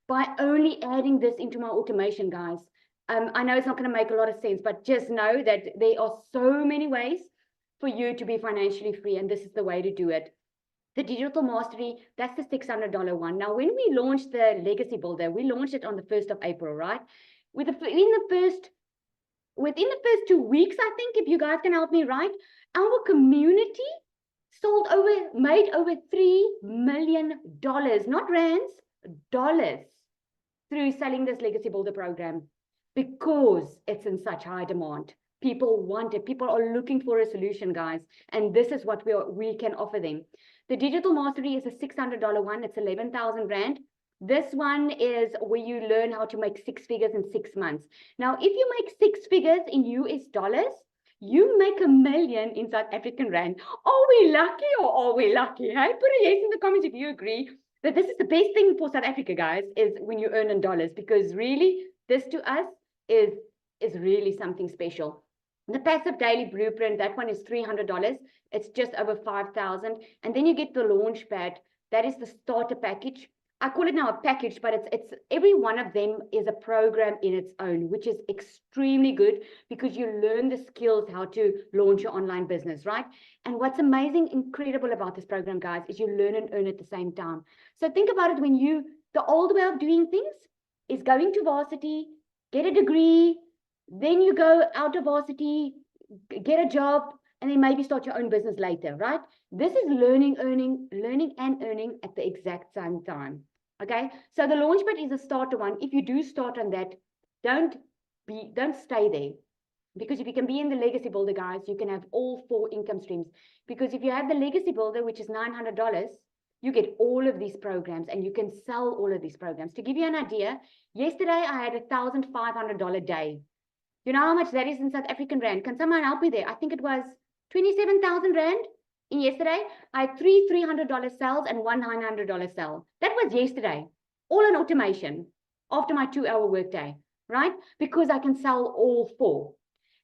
by only adding this into my automation, guys. I know it's not going to make a lot of sense, but just know that there are so many ways for you to be financially free, and this is the way to do it. The Digital Mastery, that's the $600 one. Now, when we launched the Legacy Builder, we launched it on the 1st of April, right? Within the first 2 weeks, I think, if you guys can help me, right? Our community made over $3 million, not rands, dollars, through selling this Legacy Builder program, because it's in such high demand. People want it. People are looking for a solution, guys. And this is what we can offer them. The Digital Mastery is a $600 one. It's 11,000 Rand. This one is where you learn how to make 6 figures in 6 months. Now, if you make 6 figures in US dollars, you make $1 million in South African Rand. Are we lucky or are we lucky? Hey, put a yes in the comments if you agree that this is the best thing for South Africa, guys, is when you earn in dollars, because really, this to us is really something special. The Passive Daily Blueprint, that one is $300. It's just over 5,000. And then you get the launch pad. That is the starter package. I call it now a package, but it's every one of them is a program in its own, which is extremely good because you learn the skills how to launch your online business, right? And what's amazing, incredible about this program, guys, is you learn and earn at the same time. So think about it, the old way of doing things is going to varsity, get a degree, then you go out of varsity, get a job, and then maybe start your own business later, right? This is learning and earning at the exact same time. Okay, so the Launchpad is a starter one. If you do start on that, don't stay there. Because if you can be in the Legacy Builder, guys, you can have all 4 income streams. Because if you have the Legacy Builder, which is $900, you get all of these programs and you can sell all of these programs. To give you an idea, yesterday I had $1,500 day. You know how much that is in South African Rand? Can someone help me there? I think it was 27,000 Rand. In yesterday, I had 3 $300 sales and 1 $900 sale. That was yesterday, all in automation after my 2-hour workday, right? Because I can sell all 4.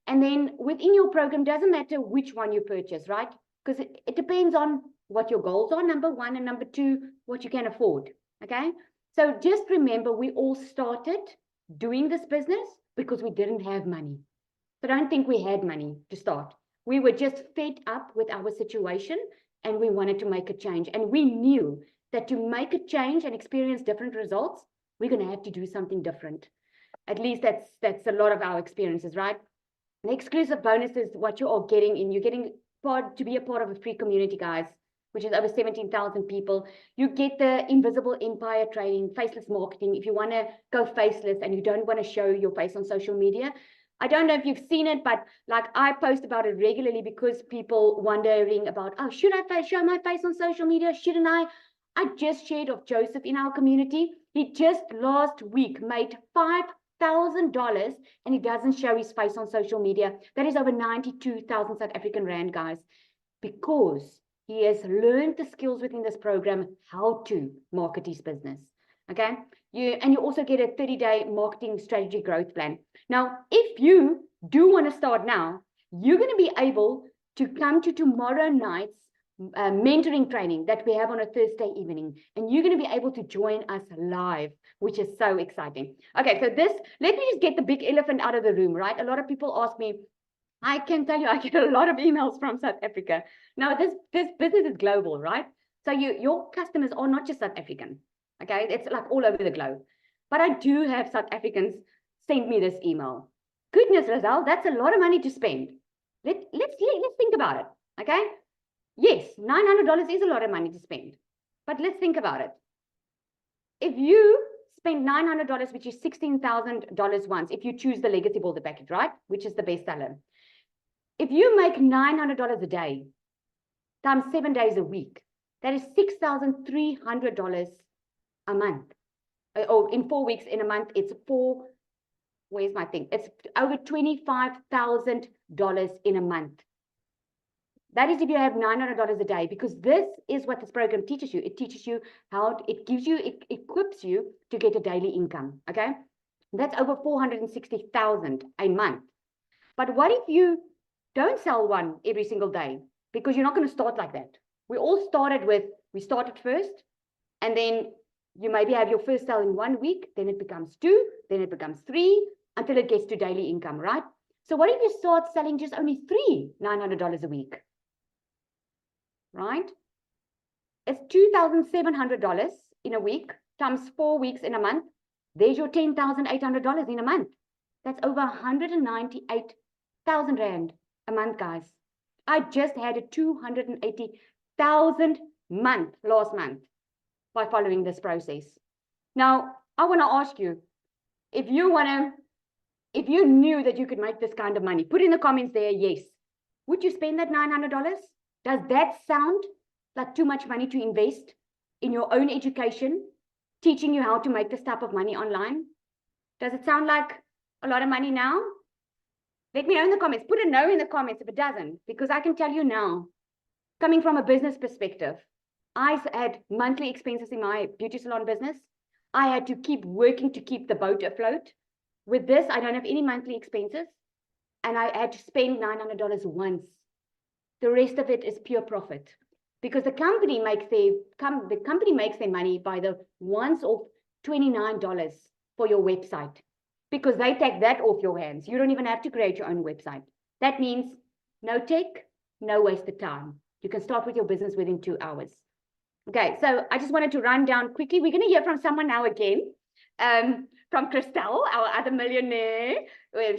And then within your program, doesn't matter which one you purchase, right? Because it depends on what your goals are, number 1, and number 2, what you can afford, okay? So just remember, we all started doing this business because we didn't have money. So don't think we had money to start. We were just fed up with our situation and we wanted to make a change. And we knew that to make a change and experience different results, we're going to have to do something different. At least that's a lot of our experiences, right? The exclusive bonus is what you are getting in. You're getting to be a part of a free community, guys, which is over 17,000 people. You get the Invisible Empire training, faceless marketing. If you want to go faceless and you don't want to show your face on social media, I don't know if you've seen it, but like I post about it regularly because people wondering about, oh, should I show my face on social media? Shouldn't I? I just shared of Joseph in our community. He just last week made $5,000 and he doesn't show his face on social media. That is over 92,000 South African Rand, guys, because he has learned the skills within this program, how to market his business. Okay. You also get a 30-day marketing strategy growth plan. Now, if you do want to start now, you're going to be able to come to tomorrow night's mentoring training that we have on a Thursday evening, and you're going to be able to join us live, which is so exciting. Okay, so let me just get the big elephant out of the room, right? A lot of people ask me, I can tell you, I get a lot of emails from South Africa. Now, this business is global, right? So your customers are not just South African, okay? It's like all over the globe. But I do have South Africans send me this email. Goodness, Lizelle, that's a lot of money to spend. Let's think about it, okay? Yes, $900 is a lot of money to spend, but let's think about it. If you spend $900, which is $16,000 once, if you choose the legacy builder package, right? Which is the best seller. If you make $900 a day times 7 days a week, that is $6,300 a month. Or in 4 weeks, in a month, it's where's my thing? It's over $25,000 in a month. That is if you have $900 a day, because this is what this program teaches you. It teaches you how, it equips you to get a daily income, okay? That's over $460,000 a month. But what if you don't sell one every single day? Because you're not going to start like that. We started first, and then you maybe have your first sale in 1 week, then it becomes 2, then it becomes 3, until it gets to daily income, right? So what if you start selling just only 3 $900 a week? Right? It's $2,700 in a week times 4 weeks in a month. There's your $10,800 in a month. That's over 198,000 Rand a month, guys. I just had a 280,000 month last month by following this process. Now, I want to ask you, if you knew that you could make this kind of money, put in the comments there, yes. Would you spend that $900? Does that sound like too much money to invest in your own education, teaching you how to make this type of money online? Does it sound like a lot of money now? Let me know in the comments. Put a no in the comments if it doesn't, because I can tell you now, coming from a business perspective, I had monthly expenses in my beauty salon business. I had to keep working to keep the boat afloat. With this, I don't have any monthly expenses, and I had to spend $900 once. The rest of it is pure profit, because the company makes their money by the once off $29 for your website, because they take that off your hands. You don't even have to create your own website. That means no tech, no wasted time. You can start with your business within 2 hours. Okay, so I just wanted to run down quickly. We're going to hear from someone now again, from Christelle, our other millionaire.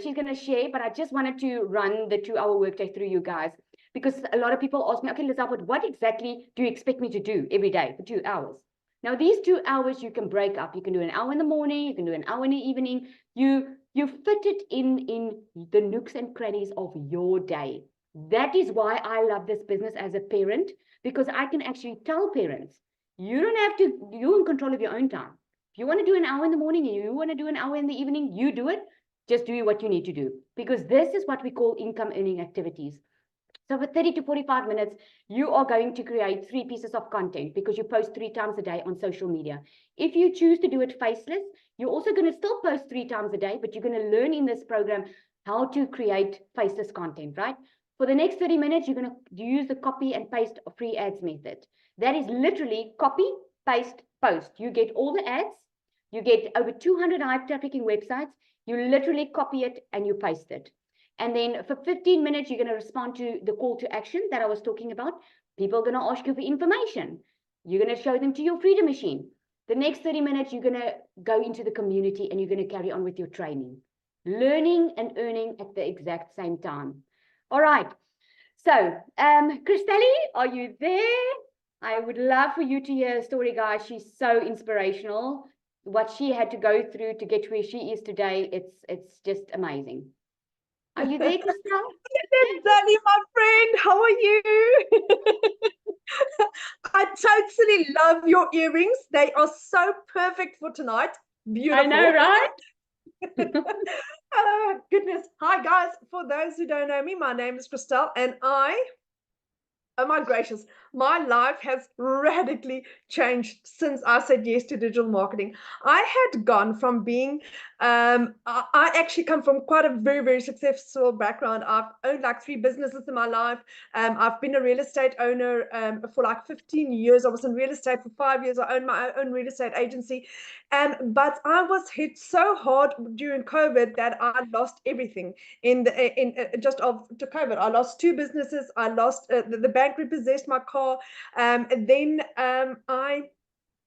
She's going to share, but I just wanted to run the 2-hour workday through you guys, because a lot of people ask me, okay, Lizelle, but what exactly do you expect me to do every day for 2 hours? Now, these 2 hours you can break up. You can do an hour in the morning, you can do an hour in the evening. You fit it in the nooks and crannies of your day. That is why I love this business as a parent, because I can actually tell parents, you're in control of your own time. If you want to do an hour in the morning and you want to do an hour in the evening, you do it. Just do what you need to do, because this is what we call income earning activities. So for 30 to 45 minutes, you are going to create 3 pieces of content, because you post 3 times a day on social media. If you choose to do it faceless, you're also going to still post 3 times a day, but you're going to learn in this program how to create faceless content, right? For the next 30 minutes, you're going to use the copy and paste free ads method. That is literally copy, paste, post. You get all the ads. You get over 200 high trafficking websites. You literally copy it and you paste it. And then for 15 minutes, you're going to respond to the call to action that I was talking about. People are going to ask you for information. You're going to show them to your Freedom Machine. The next 30 minutes, you're going to go into the community and you're going to carry on with your training. Learning and earning at the exact same time. All right. So, Christelle, are you there? I would love for you to hear her story, guys. She's so inspirational. What she had to go through to get where she is today, it's just amazing. Are you there, Crystal? Danny, my friend, how are you? I totally love your earrings. They are so perfect for tonight. Beautiful. I know, right? Oh, goodness. Hi, guys. For those who don't know me, my name is Christelle, and oh my gracious, my life has radically changed since I said yes to digital marketing. I had gone from being, I actually come from quite a very, very successful background. I've owned like 3 businesses in my life. I've been a real estate owner for like 15 years. I was in real estate for 5 years. I owned my own real estate agency. But I was hit so hard during COVID that I lost everything to COVID. I lost 2 businesses. I lost the bank repossessed my car. And then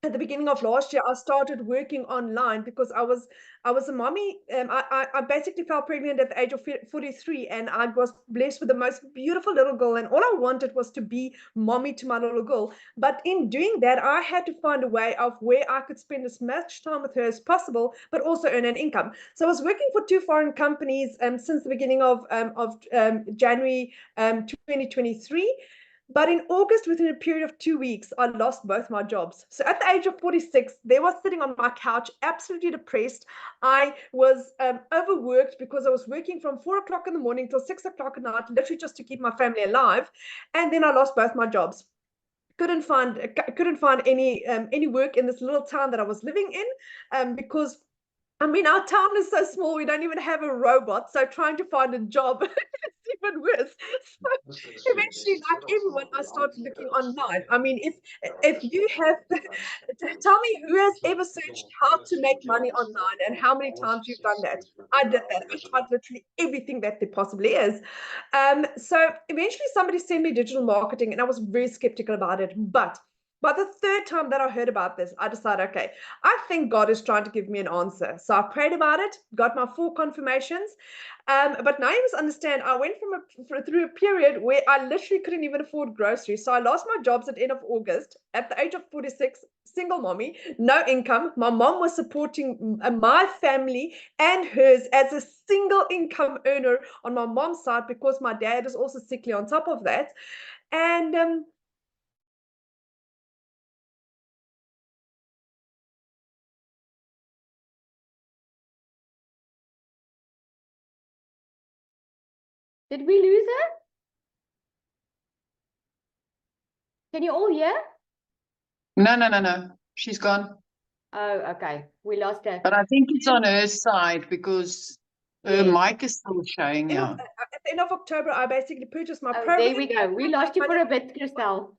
at the beginning of last year, I started working online because I was a mommy. I basically fell pregnant at the age of 43, and I was blessed with the most beautiful little girl. And all I wanted was to be mommy to my little girl. But in doing that, I had to find a way of where I could spend as much time with her as possible, but also earn an income. So I was working for 2 foreign companies since the beginning of January 2023. But in August, within a period of 2 weeks, I lost both my jobs. So at the age of 46, there was sitting on my couch, absolutely depressed. I was overworked because I was working from 4 o'clock in the morning till 6 o'clock at night, literally just to keep my family alive. And then I lost both my jobs. Couldn't find any work in this little town that I was living in because I mean, our town is so small, we don't even have a robot. So trying to find a job is even worse. So eventually, like everyone, I started looking online. I mean, if you have, tell me who has ever searched how to make money online and how many times you've done that. I did that. I tried literally everything that there possibly is. So eventually somebody sent me digital marketing and I was very skeptical about it. But by the 3rd time that I heard about this, I decided, okay, I think God is trying to give me an answer. So I prayed about it, got my 4 confirmations. But now you must understand, I went through a period where I literally couldn't even afford groceries. So I lost my jobs at the end of August at the age of 46, single mommy, no income. My mom was supporting my family and hers as a single income earner on my mom's side because my dad is also sickly on top of that. And Did we lose her? Can you all hear? No. She's gone. Oh, okay. We lost her. But I think it's on her side because her Yes. mic is still showing. Yeah. at the end of October, I basically purchased my Oh, program. there we go. We lost you for a bit, Crystal.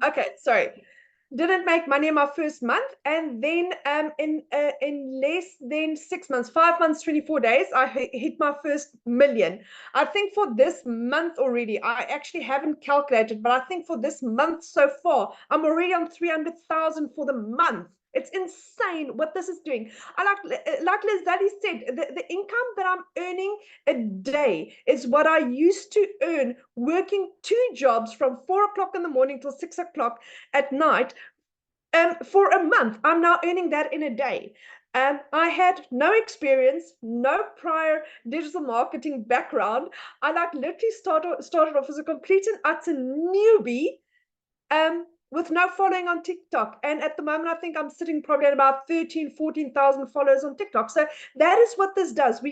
Okay, sorry. Didn't make money in my first month, and then in less than 6 months, 5 months, 24 days, I hit my first million. I think for this month already, I actually haven't calculated, but I think for this month so far, I'm already on 300,000 for the month. It's insane what this is doing. I like Lizelle said, the income that I'm earning a day is what I used to earn working 2 jobs from 4 o'clock in the morning till 6 o'clock at night. For a month, I'm now earning that in a day. I had no experience, no prior digital marketing background. I literally started off as a complete and utter newbie. With no following on TikTok. And at the moment, I think I'm sitting probably at about 14,000 followers on TikTok. So that is what this does.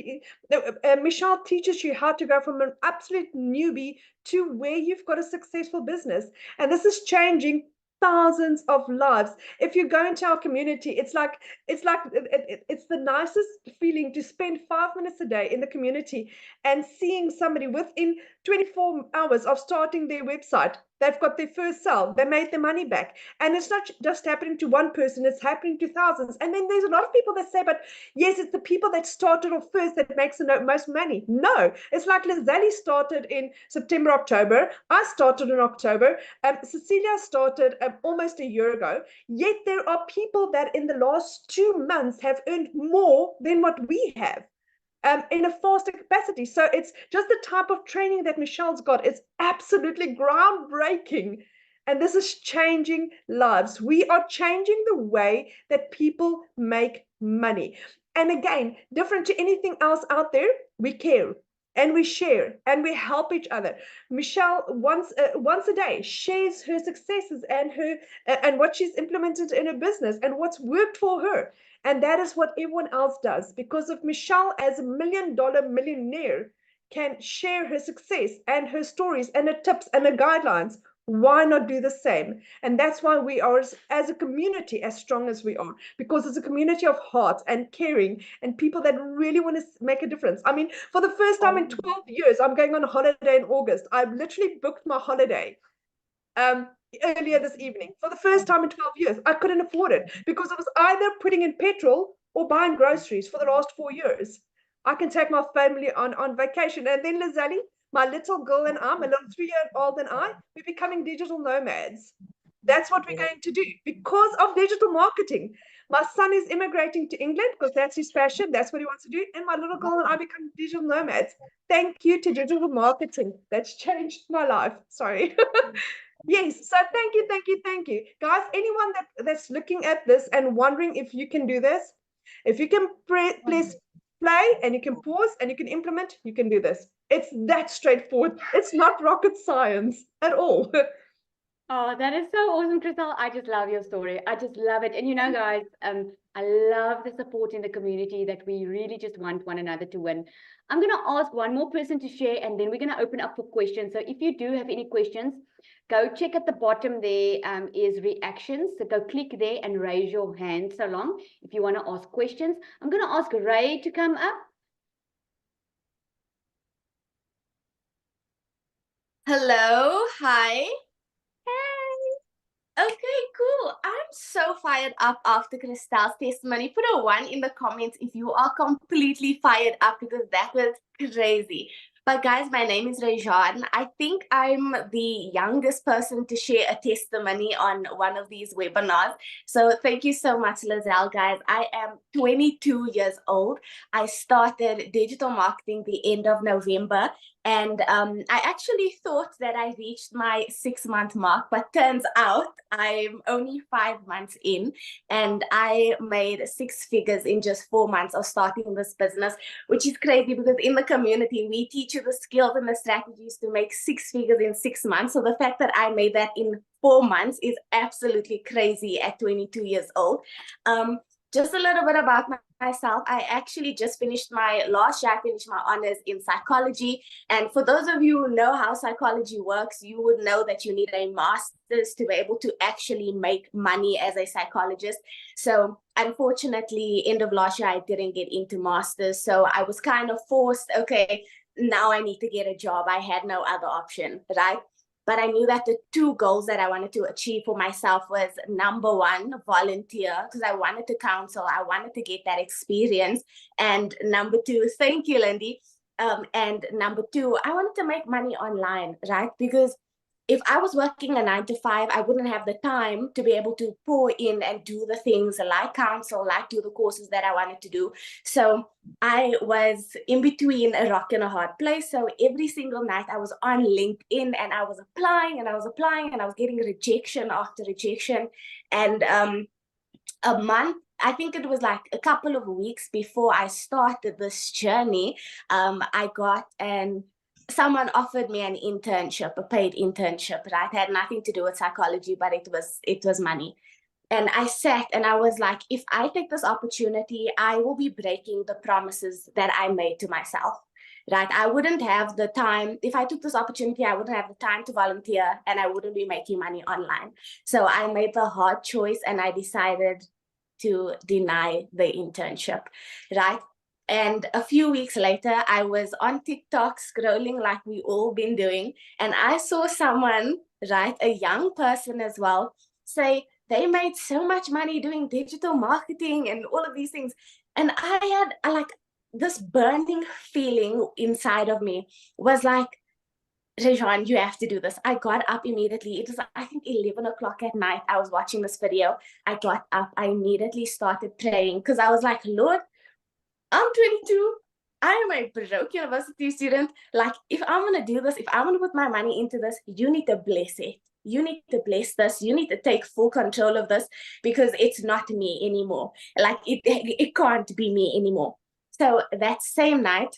Michelle teaches you how to go from an absolute newbie to where you've got a successful business. And this is changing thousands of lives. If you go into our community, it's the nicest feeling to spend 5 minutes a day in the community and seeing somebody within 24 hours of starting their website. They've got their first sale. They made their money back. And it's not just happening to one person, it's happening to thousands. And then there's a lot of people that say, but yes, it's the people that started off first that makes the most money. No, it's like Lizelle started in September, October. I started in October. Cecilia started almost a year ago. Yet there are people that in the last 2 months have earned more than what we have. In a faster capacity. So it's just the type of training that Michelle's got. It's absolutely groundbreaking. And this is changing lives. We are changing the way that people make money. And again, different to anything else out there, we care. and we share and we help each other. Michelle once a day shares her successes and what she's implemented in her business and what's worked for her. And that is what everyone else does, because if Michelle, as a $1 million millionaire, can share her success and her stories and her tips and her guidelines, why not do the same? And that's why we are, as a community, as strong as we are, because it's a community of hearts and caring and people that really want to make a difference. I mean, for the first time in 12 years, I'm going on a holiday in August. I've literally booked my holiday earlier this evening. For the first time in 12 years, I couldn't afford it because I was either putting in petrol or buying groceries for the last 4 years. I can take my family on vacation. And then Lizelle, my little girl and I, my little 3-year-old and I, we're becoming digital nomads. That's what we're going to do because of digital marketing. My son is immigrating to England because that's his passion. That's what he wants to do. And my little girl and I become digital nomads. Thank you to digital marketing. That's changed my life. Sorry. Yes. So thank you. Guys, anyone that's looking at this and wondering if you can do this, if you can press play and you can pause and you can implement, you can do this. It's that straightforward. It's not rocket science at all. Oh, that is so awesome, Crystal. I just love your story. I just love it. And you know, guys, I love the support in the community that we really just want one another to win. I'm going to ask one more person to share, and then we're going to open up for questions. So if you do have any questions, go check at the bottom there is reactions. So go click there and raise your hand so long if you want to ask questions. I'm going to ask Ray to come up. Hello, hi. Okay, cool. I'm so fired up after Crystal's testimony. Put a 1 in the comments if you are completely fired up, because that was crazy. But guys, my name is Rejan. I think I'm the youngest person to share a testimony on one of these webinars. So thank you so much, Lizelle, guys. I am 22 years old. I started digital marketing the end of November. And I actually thought that I reached my 6-month mark, but turns out I'm only 5 months in, and I made 6 figures in just 4 months of starting this business, which is crazy because in the community, we teach you the skills and the strategies to make 6 figures in 6 months. So the fact that I made that in 4 months is absolutely crazy at 22 years old. Just a little bit about myself. I actually just finished my last year. I finished my honors in psychology. And for those of you who know how psychology works, you would know that you need a master's to be able to actually make money as a psychologist. So unfortunately, end of last year, I didn't get into master's. So I was kind of forced, okay, now I need to get a job. I had no other option, right? But I knew that the 2 goals that I wanted to achieve for myself was, number 1, volunteer, because I wanted to counsel. I wanted to get that experience. And number 2, thank you, Lindy. And number 2, I wanted to make money online, right? Because if I was working a 9 to 5, I wouldn't have the time to be able to pour in and do the things like counsel, like do the courses that I wanted to do. So I was in between a rock and a hard place. So every single night I was on LinkedIn and I was applying and I was getting rejection after rejection. And a month, I think it was like a couple of weeks before I started this journey, I got someone offered me an internship, a paid internship, right? It had nothing to do with psychology, but it was money. And I sat and I was like, if I take this opportunity, I will be breaking the promises that I made to myself, right? I wouldn't have the time. If I took this opportunity, I wouldn't have the time to volunteer and I wouldn't be making money online. So I made the hard choice and I decided to deny the internship, right? And a few weeks later, I was on TikTok scrolling like we all been doing. And I saw someone, right, a young person as well, say they made so much money doing digital marketing and all of these things. And I had like this burning feeling inside of me was like, Rejan, you have to do this. I got up immediately. It was, I think, 11 o'clock at night. I was watching this video. I got up. I immediately started praying because I was like, Lord, I'm 22. I am a broke university student. Like, if I'm going to do this, if I'm going to put my money into this, you need to bless it. You need to bless this. You need to take full control of this because it's not me anymore. Like, it can't be me anymore. So that same night,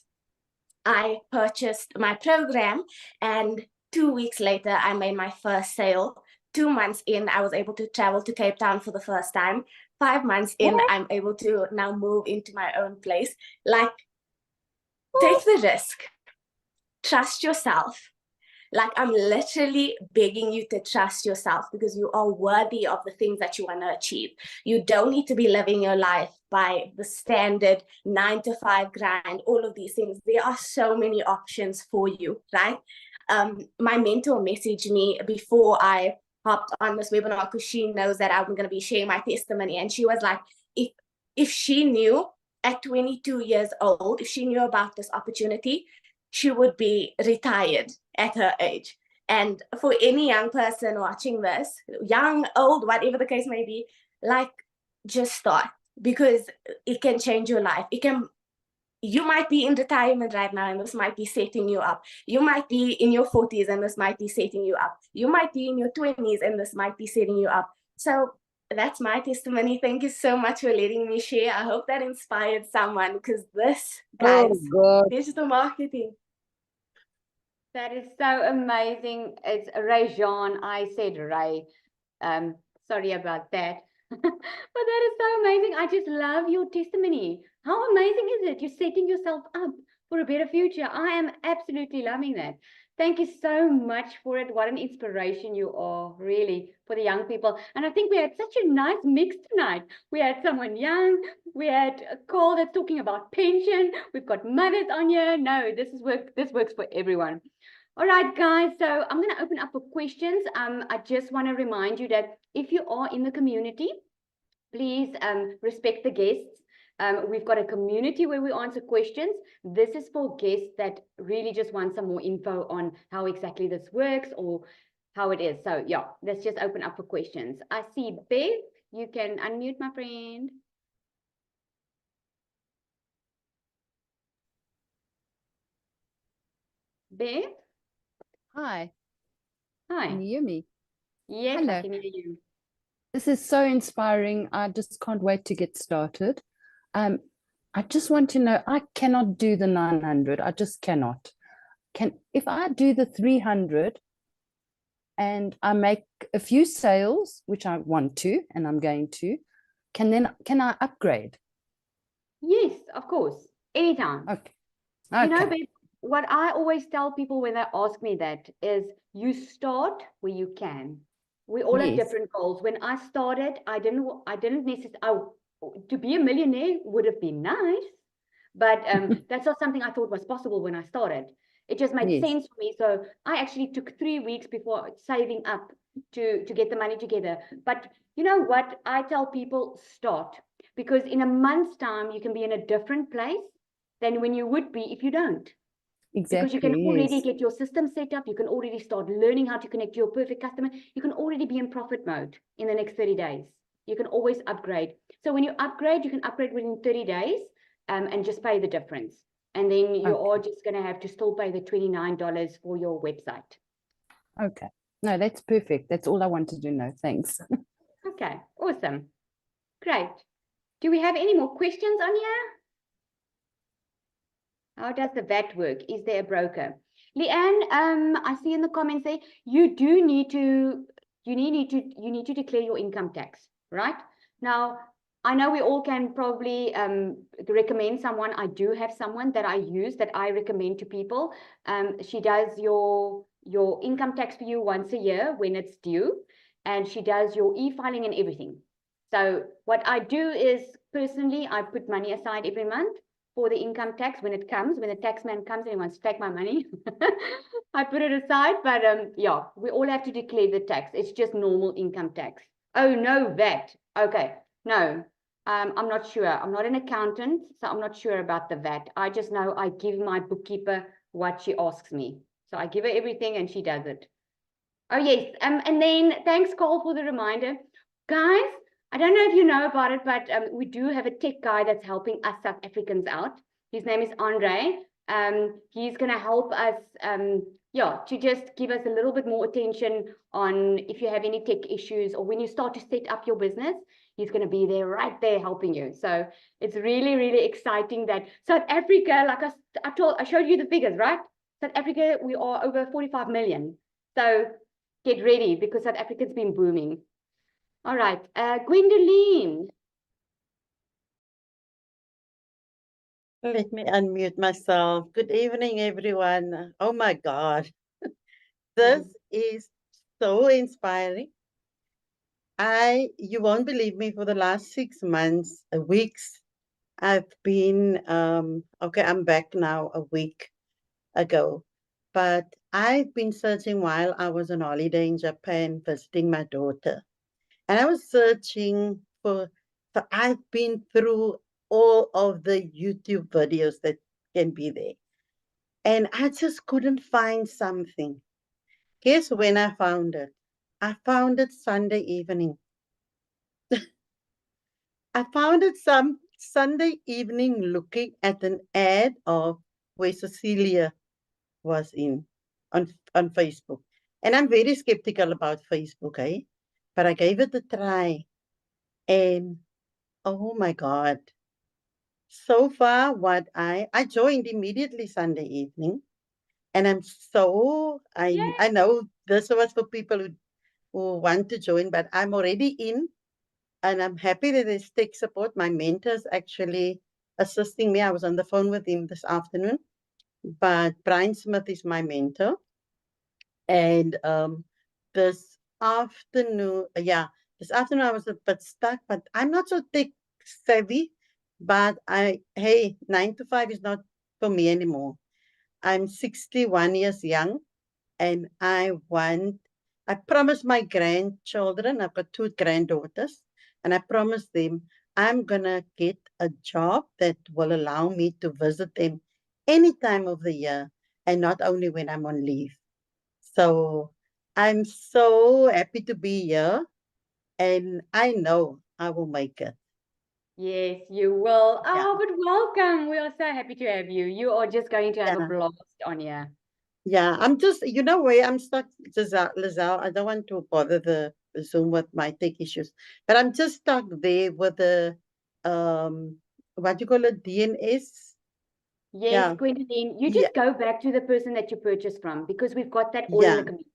I purchased my program, and 2 weeks later, I made my first sale. 2 months in, I was able to travel to Cape Town for the first time. 5 months in, I'm able to now move into my own place. Like, take the risk. Trust yourself. Like, I'm literally begging you to trust yourself, because you are worthy of the things that you want to achieve. You don't need to be living your life by the standard 9 to 5 grind, all of these things. There are so many options for you, right? My mentor messaged me before I hopped on this webinar, because she knows that I'm going to be sharing my testimony. And she was like, if she knew at 22 years old, if she knew about this opportunity, she would be retired at her age. And for any young person watching this, young, old, whatever the case may be, like, just start, because it can change your life. You might be in retirement right now, and this might be setting you up. You might be in your 40s, and this might be setting you up. You might be in your 20s, and this might be setting you up. So that's my testimony. Thank you so much for letting me share. I hope that inspired someone, because this, guys, digital marketing. That is so amazing. It's Ray Jean. I said Ray. Sorry about that. But that is so amazing. I just love your testimony. How amazing is it? You're setting yourself up for a better future. I am absolutely loving that. Thank you so much for it. What an inspiration you are, really, for the young people. And I think we had such a nice mix tonight. We had someone young. We had a call that's talking about pension. We've got mothers on here. No, this works for everyone. All right, guys, so I'm going to open up for questions. I just want to remind you that if you are in the community, please respect the guests. We've got a community where we answer questions. This is for guests that really just want some more info on how exactly this works or how it is. So yeah, let's just open up for questions. I see Bev. You can unmute, my friend. Bev? Hi, Hi. can you hear me? Yes, I Hello. can hear you. This is so inspiring. I just can't wait to get started. I just want to know, I cannot do the 900. I just cannot. If I do the 300 and I make a few sales, which I want to, and I'm going to, can I upgrade? Yes, of course. Anytime. Okay. You know, Okay. babe, what I always tell people when they ask me that is you start where you can. We all have Yes. different goals. When I started, I didn't necessarily, to be a millionaire would have been nice, but that's not something I thought was possible when I started. It just made Yes. sense for me. So I actually took 3 weeks before saving up to get the money together. But you know what? I tell people start, because in a month's time, you can be in a different place than when you would be if you don't. Because you can Exactly. already Yes. get your system set up. You can already start learning how to connect to your perfect customer. You can already be in profit mode in the next 30 days. You can always upgrade. So when you upgrade, you can upgrade within 30 days and just pay the difference. And then you are just going to have to still pay the $29 for your website. Okay. No, that's perfect. That's all I wanted to know. Thanks. Okay, awesome. Great. Do we have any more questions on here? How does the VAT work? Is there a broker? Leanne, I see in the comments there, you need to declare your income tax, right? Now, I know we all can probably recommend someone. I do have someone that I use that I recommend to people. She does your income tax for you once a year when it's due, and she does your e-filing and everything. So what I do is, personally, I put money aside every month for the income tax when it comes, when the tax man comes and he wants to take my money. I put it aside, but yeah, we all have to declare the tax. It's just normal income tax. Oh, no, VAT. Okay, no, I'm not sure. I'm not an accountant, so I'm not sure about the VAT. I just know I give my bookkeeper what she asks me. So I give her everything and she does it. Oh, yes. And then thanks, Cole, for the reminder. Guys, I don't know if you know about it, but we do have a tech guy that's helping us South Africans out. His name is Andre. He's going to help us, to just give us a little bit more attention on if you have any tech issues or when you start to set up your business. he's going to be there, right there helping you. So it's really, really exciting that South Africa, like I showed you the figures, right? South Africa, we are over 45 million. So get ready because South Africa's been booming. All right, Gwendoline. Let me unmute myself. Good evening, everyone. Oh my God. This is so inspiring. You won't believe me, for the last 6 months, weeks, I've been, okay, I'm back now a week ago, but I've been searching while I was on holiday in Japan visiting my daughter. And I was searching so I've been through all of the YouTube videos that can be there. And I just couldn't find something. Guess when I found it? I found it Sunday evening. I found it some Sunday evening looking at an ad of where Cecilia was on Facebook. And I'm very skeptical about Facebook, eh? But I gave it a try. And oh my God. So far, I joined immediately Sunday evening. And I'm so, I know this was for people who want to join, but I'm already in. And I'm happy that there's tech support. My mentor's actually assisting me. I was on the phone with him this afternoon. But Brian Smith is my mentor. And this afternoon I was a bit stuck, but I'm not so tech savvy. But hey, 9 to 5 is not for me anymore. I'm 61 years young, and I promised my grandchildren, I've got 2 granddaughters, and I promised them I'm gonna get a job that will allow me to visit them any time of the year and not only when I'm on leave. So I'm so happy to be here, and I know I will make it. Yes, you will. Yeah. Oh, but welcome. We are so happy to have you. You are just going to have a Yeah. blast on here. Yeah, I'm just, where I'm stuck, Lizelle. I don't want to bother the Zoom with my tech issues, but I'm just stuck there with the, what do you call it, DNS? Yes, Yeah. Gwendoline, you Yeah. just go back to the person that you purchased from because we've got that all in the Yeah. community.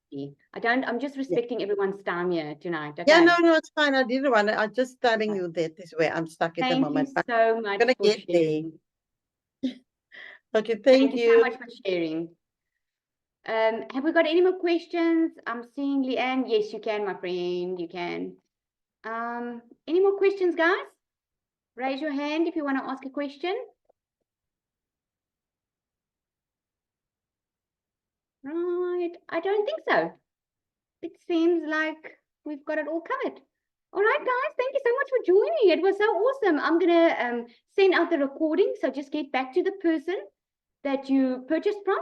I'm just respecting everyone's time here tonight. Yeah, Okay. no, it's fine. I didn't want to, I'm just telling you that is where I'm stuck at the Thank you moment, but so I'm much gonna for get there. sharing. Okay, Thank thank you so you. much for sharing. Have we got any more questions? I'm seeing Leanne. Yes, you can, my friend. You can. Any more questions, guys? Raise your hand if you want to ask a question. Right. I don't think so. It seems like we've got it all covered. All right, guys. Thank you so much for joining. It was so awesome. I'm going to send out the recording. So just get back to the person that you purchased from.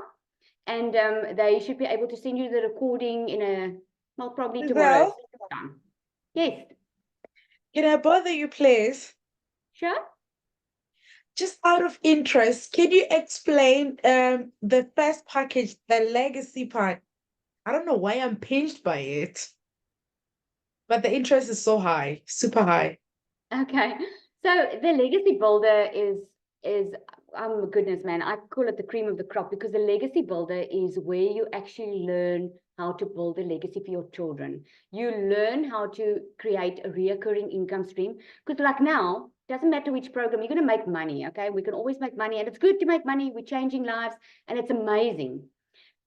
And they should be able to send you the recording in probably tomorrow. Yes. Can I bother you, please? Sure. Just out of interest, can you explain the first package, the legacy part? I don't know why I'm pinched by it, but the interest is so high, super high. Okay. So the legacy builder is oh my goodness, man, I call it the cream of the crop because the legacy builder is where you actually learn how to build a legacy for your children. You learn how to create a reoccurring income stream because like now, doesn't matter which program, you're going to make money, okay? We can always make money and it's good to make money. We're changing lives and it's amazing.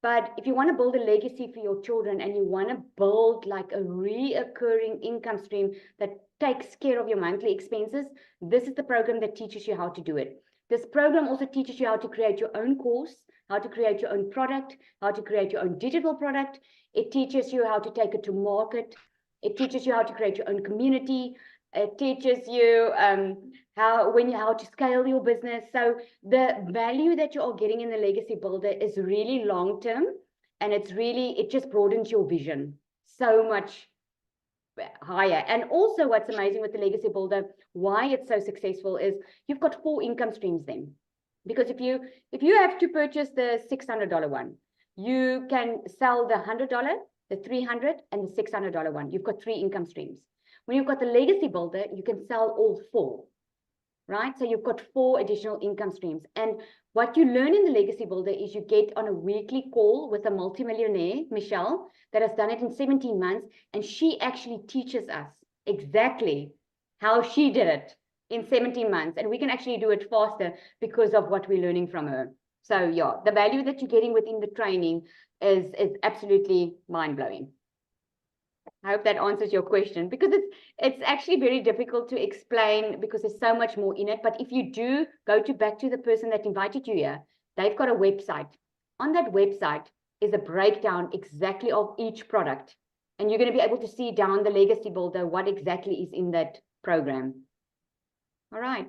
But if you want to build a legacy for your children and you want to build like a reoccurring income stream that takes care of your monthly expenses, this is the program that teaches you how to do it. This program also teaches you how to create your own course, how to create your own product, how to create your own digital product. It teaches you how to take it to market. It teaches you how to create your own community. It teaches you how to scale your business. So the value that you are getting in the legacy builder is really long term, and it just broadens your vision so much higher. And also what's amazing with the legacy builder, why it's so successful is you've got 4 income streams then. Because if you have to purchase the $600 one, you can sell the $100, the $300, and the $600 one. You've got 3 income streams. When you've got the legacy builder, you can sell all 4, right? So you've got 4 additional income streams. And what you learn in the legacy builder is you get on a weekly call with a multimillionaire, Michelle, that has done it in 17 months. And she actually teaches us exactly how she did it in 17 months. And we can actually do it faster because of what we're learning from her. So yeah, the value that you're getting within the training is absolutely mind-blowing. I hope that answers your question, because it's actually very difficult to explain because there's so much more in it. But if you do go back to the person that invited you here, they've got a website. On that website is a breakdown exactly of each product. And you're going to be able to see down the legacy builder what exactly is in that program. All right.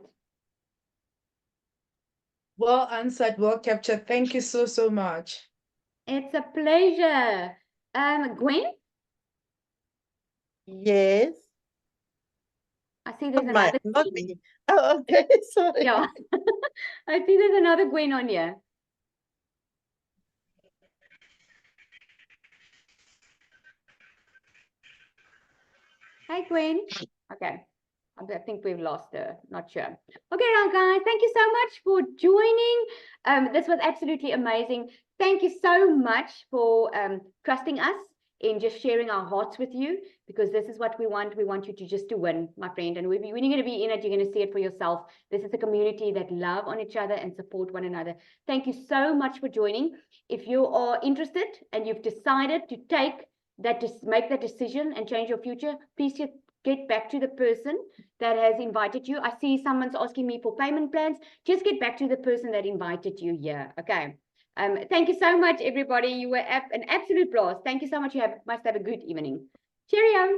Well answered, well captured. Thank you so, so much. It's a pleasure. Gwen, Yes. I see there's Not my, another not Gwen. me. Oh, okay, sorry. Yeah. I see there's another Gwen on here. Hi, Gwen. Okay. I think we've lost her. Not sure. Okay, now, guys, thank you so much for joining. This was absolutely amazing. Thank you so much for trusting us in just sharing our hearts with you, because this is what we want. We want you to just to win, my friend. And when you're going to be in it, you're going to see it for yourself. This is a community that love on each other and support one another. Thank you so much for joining. If you are interested and you've decided to make that decision and change your future, please just get back to the person that has invited you. I see someone's asking me for payment plans. Just get back to the person that invited you here. Okay. Thank you so much, everybody. You were an absolute blast. Thank you so much. You must have a good evening. Cheerio.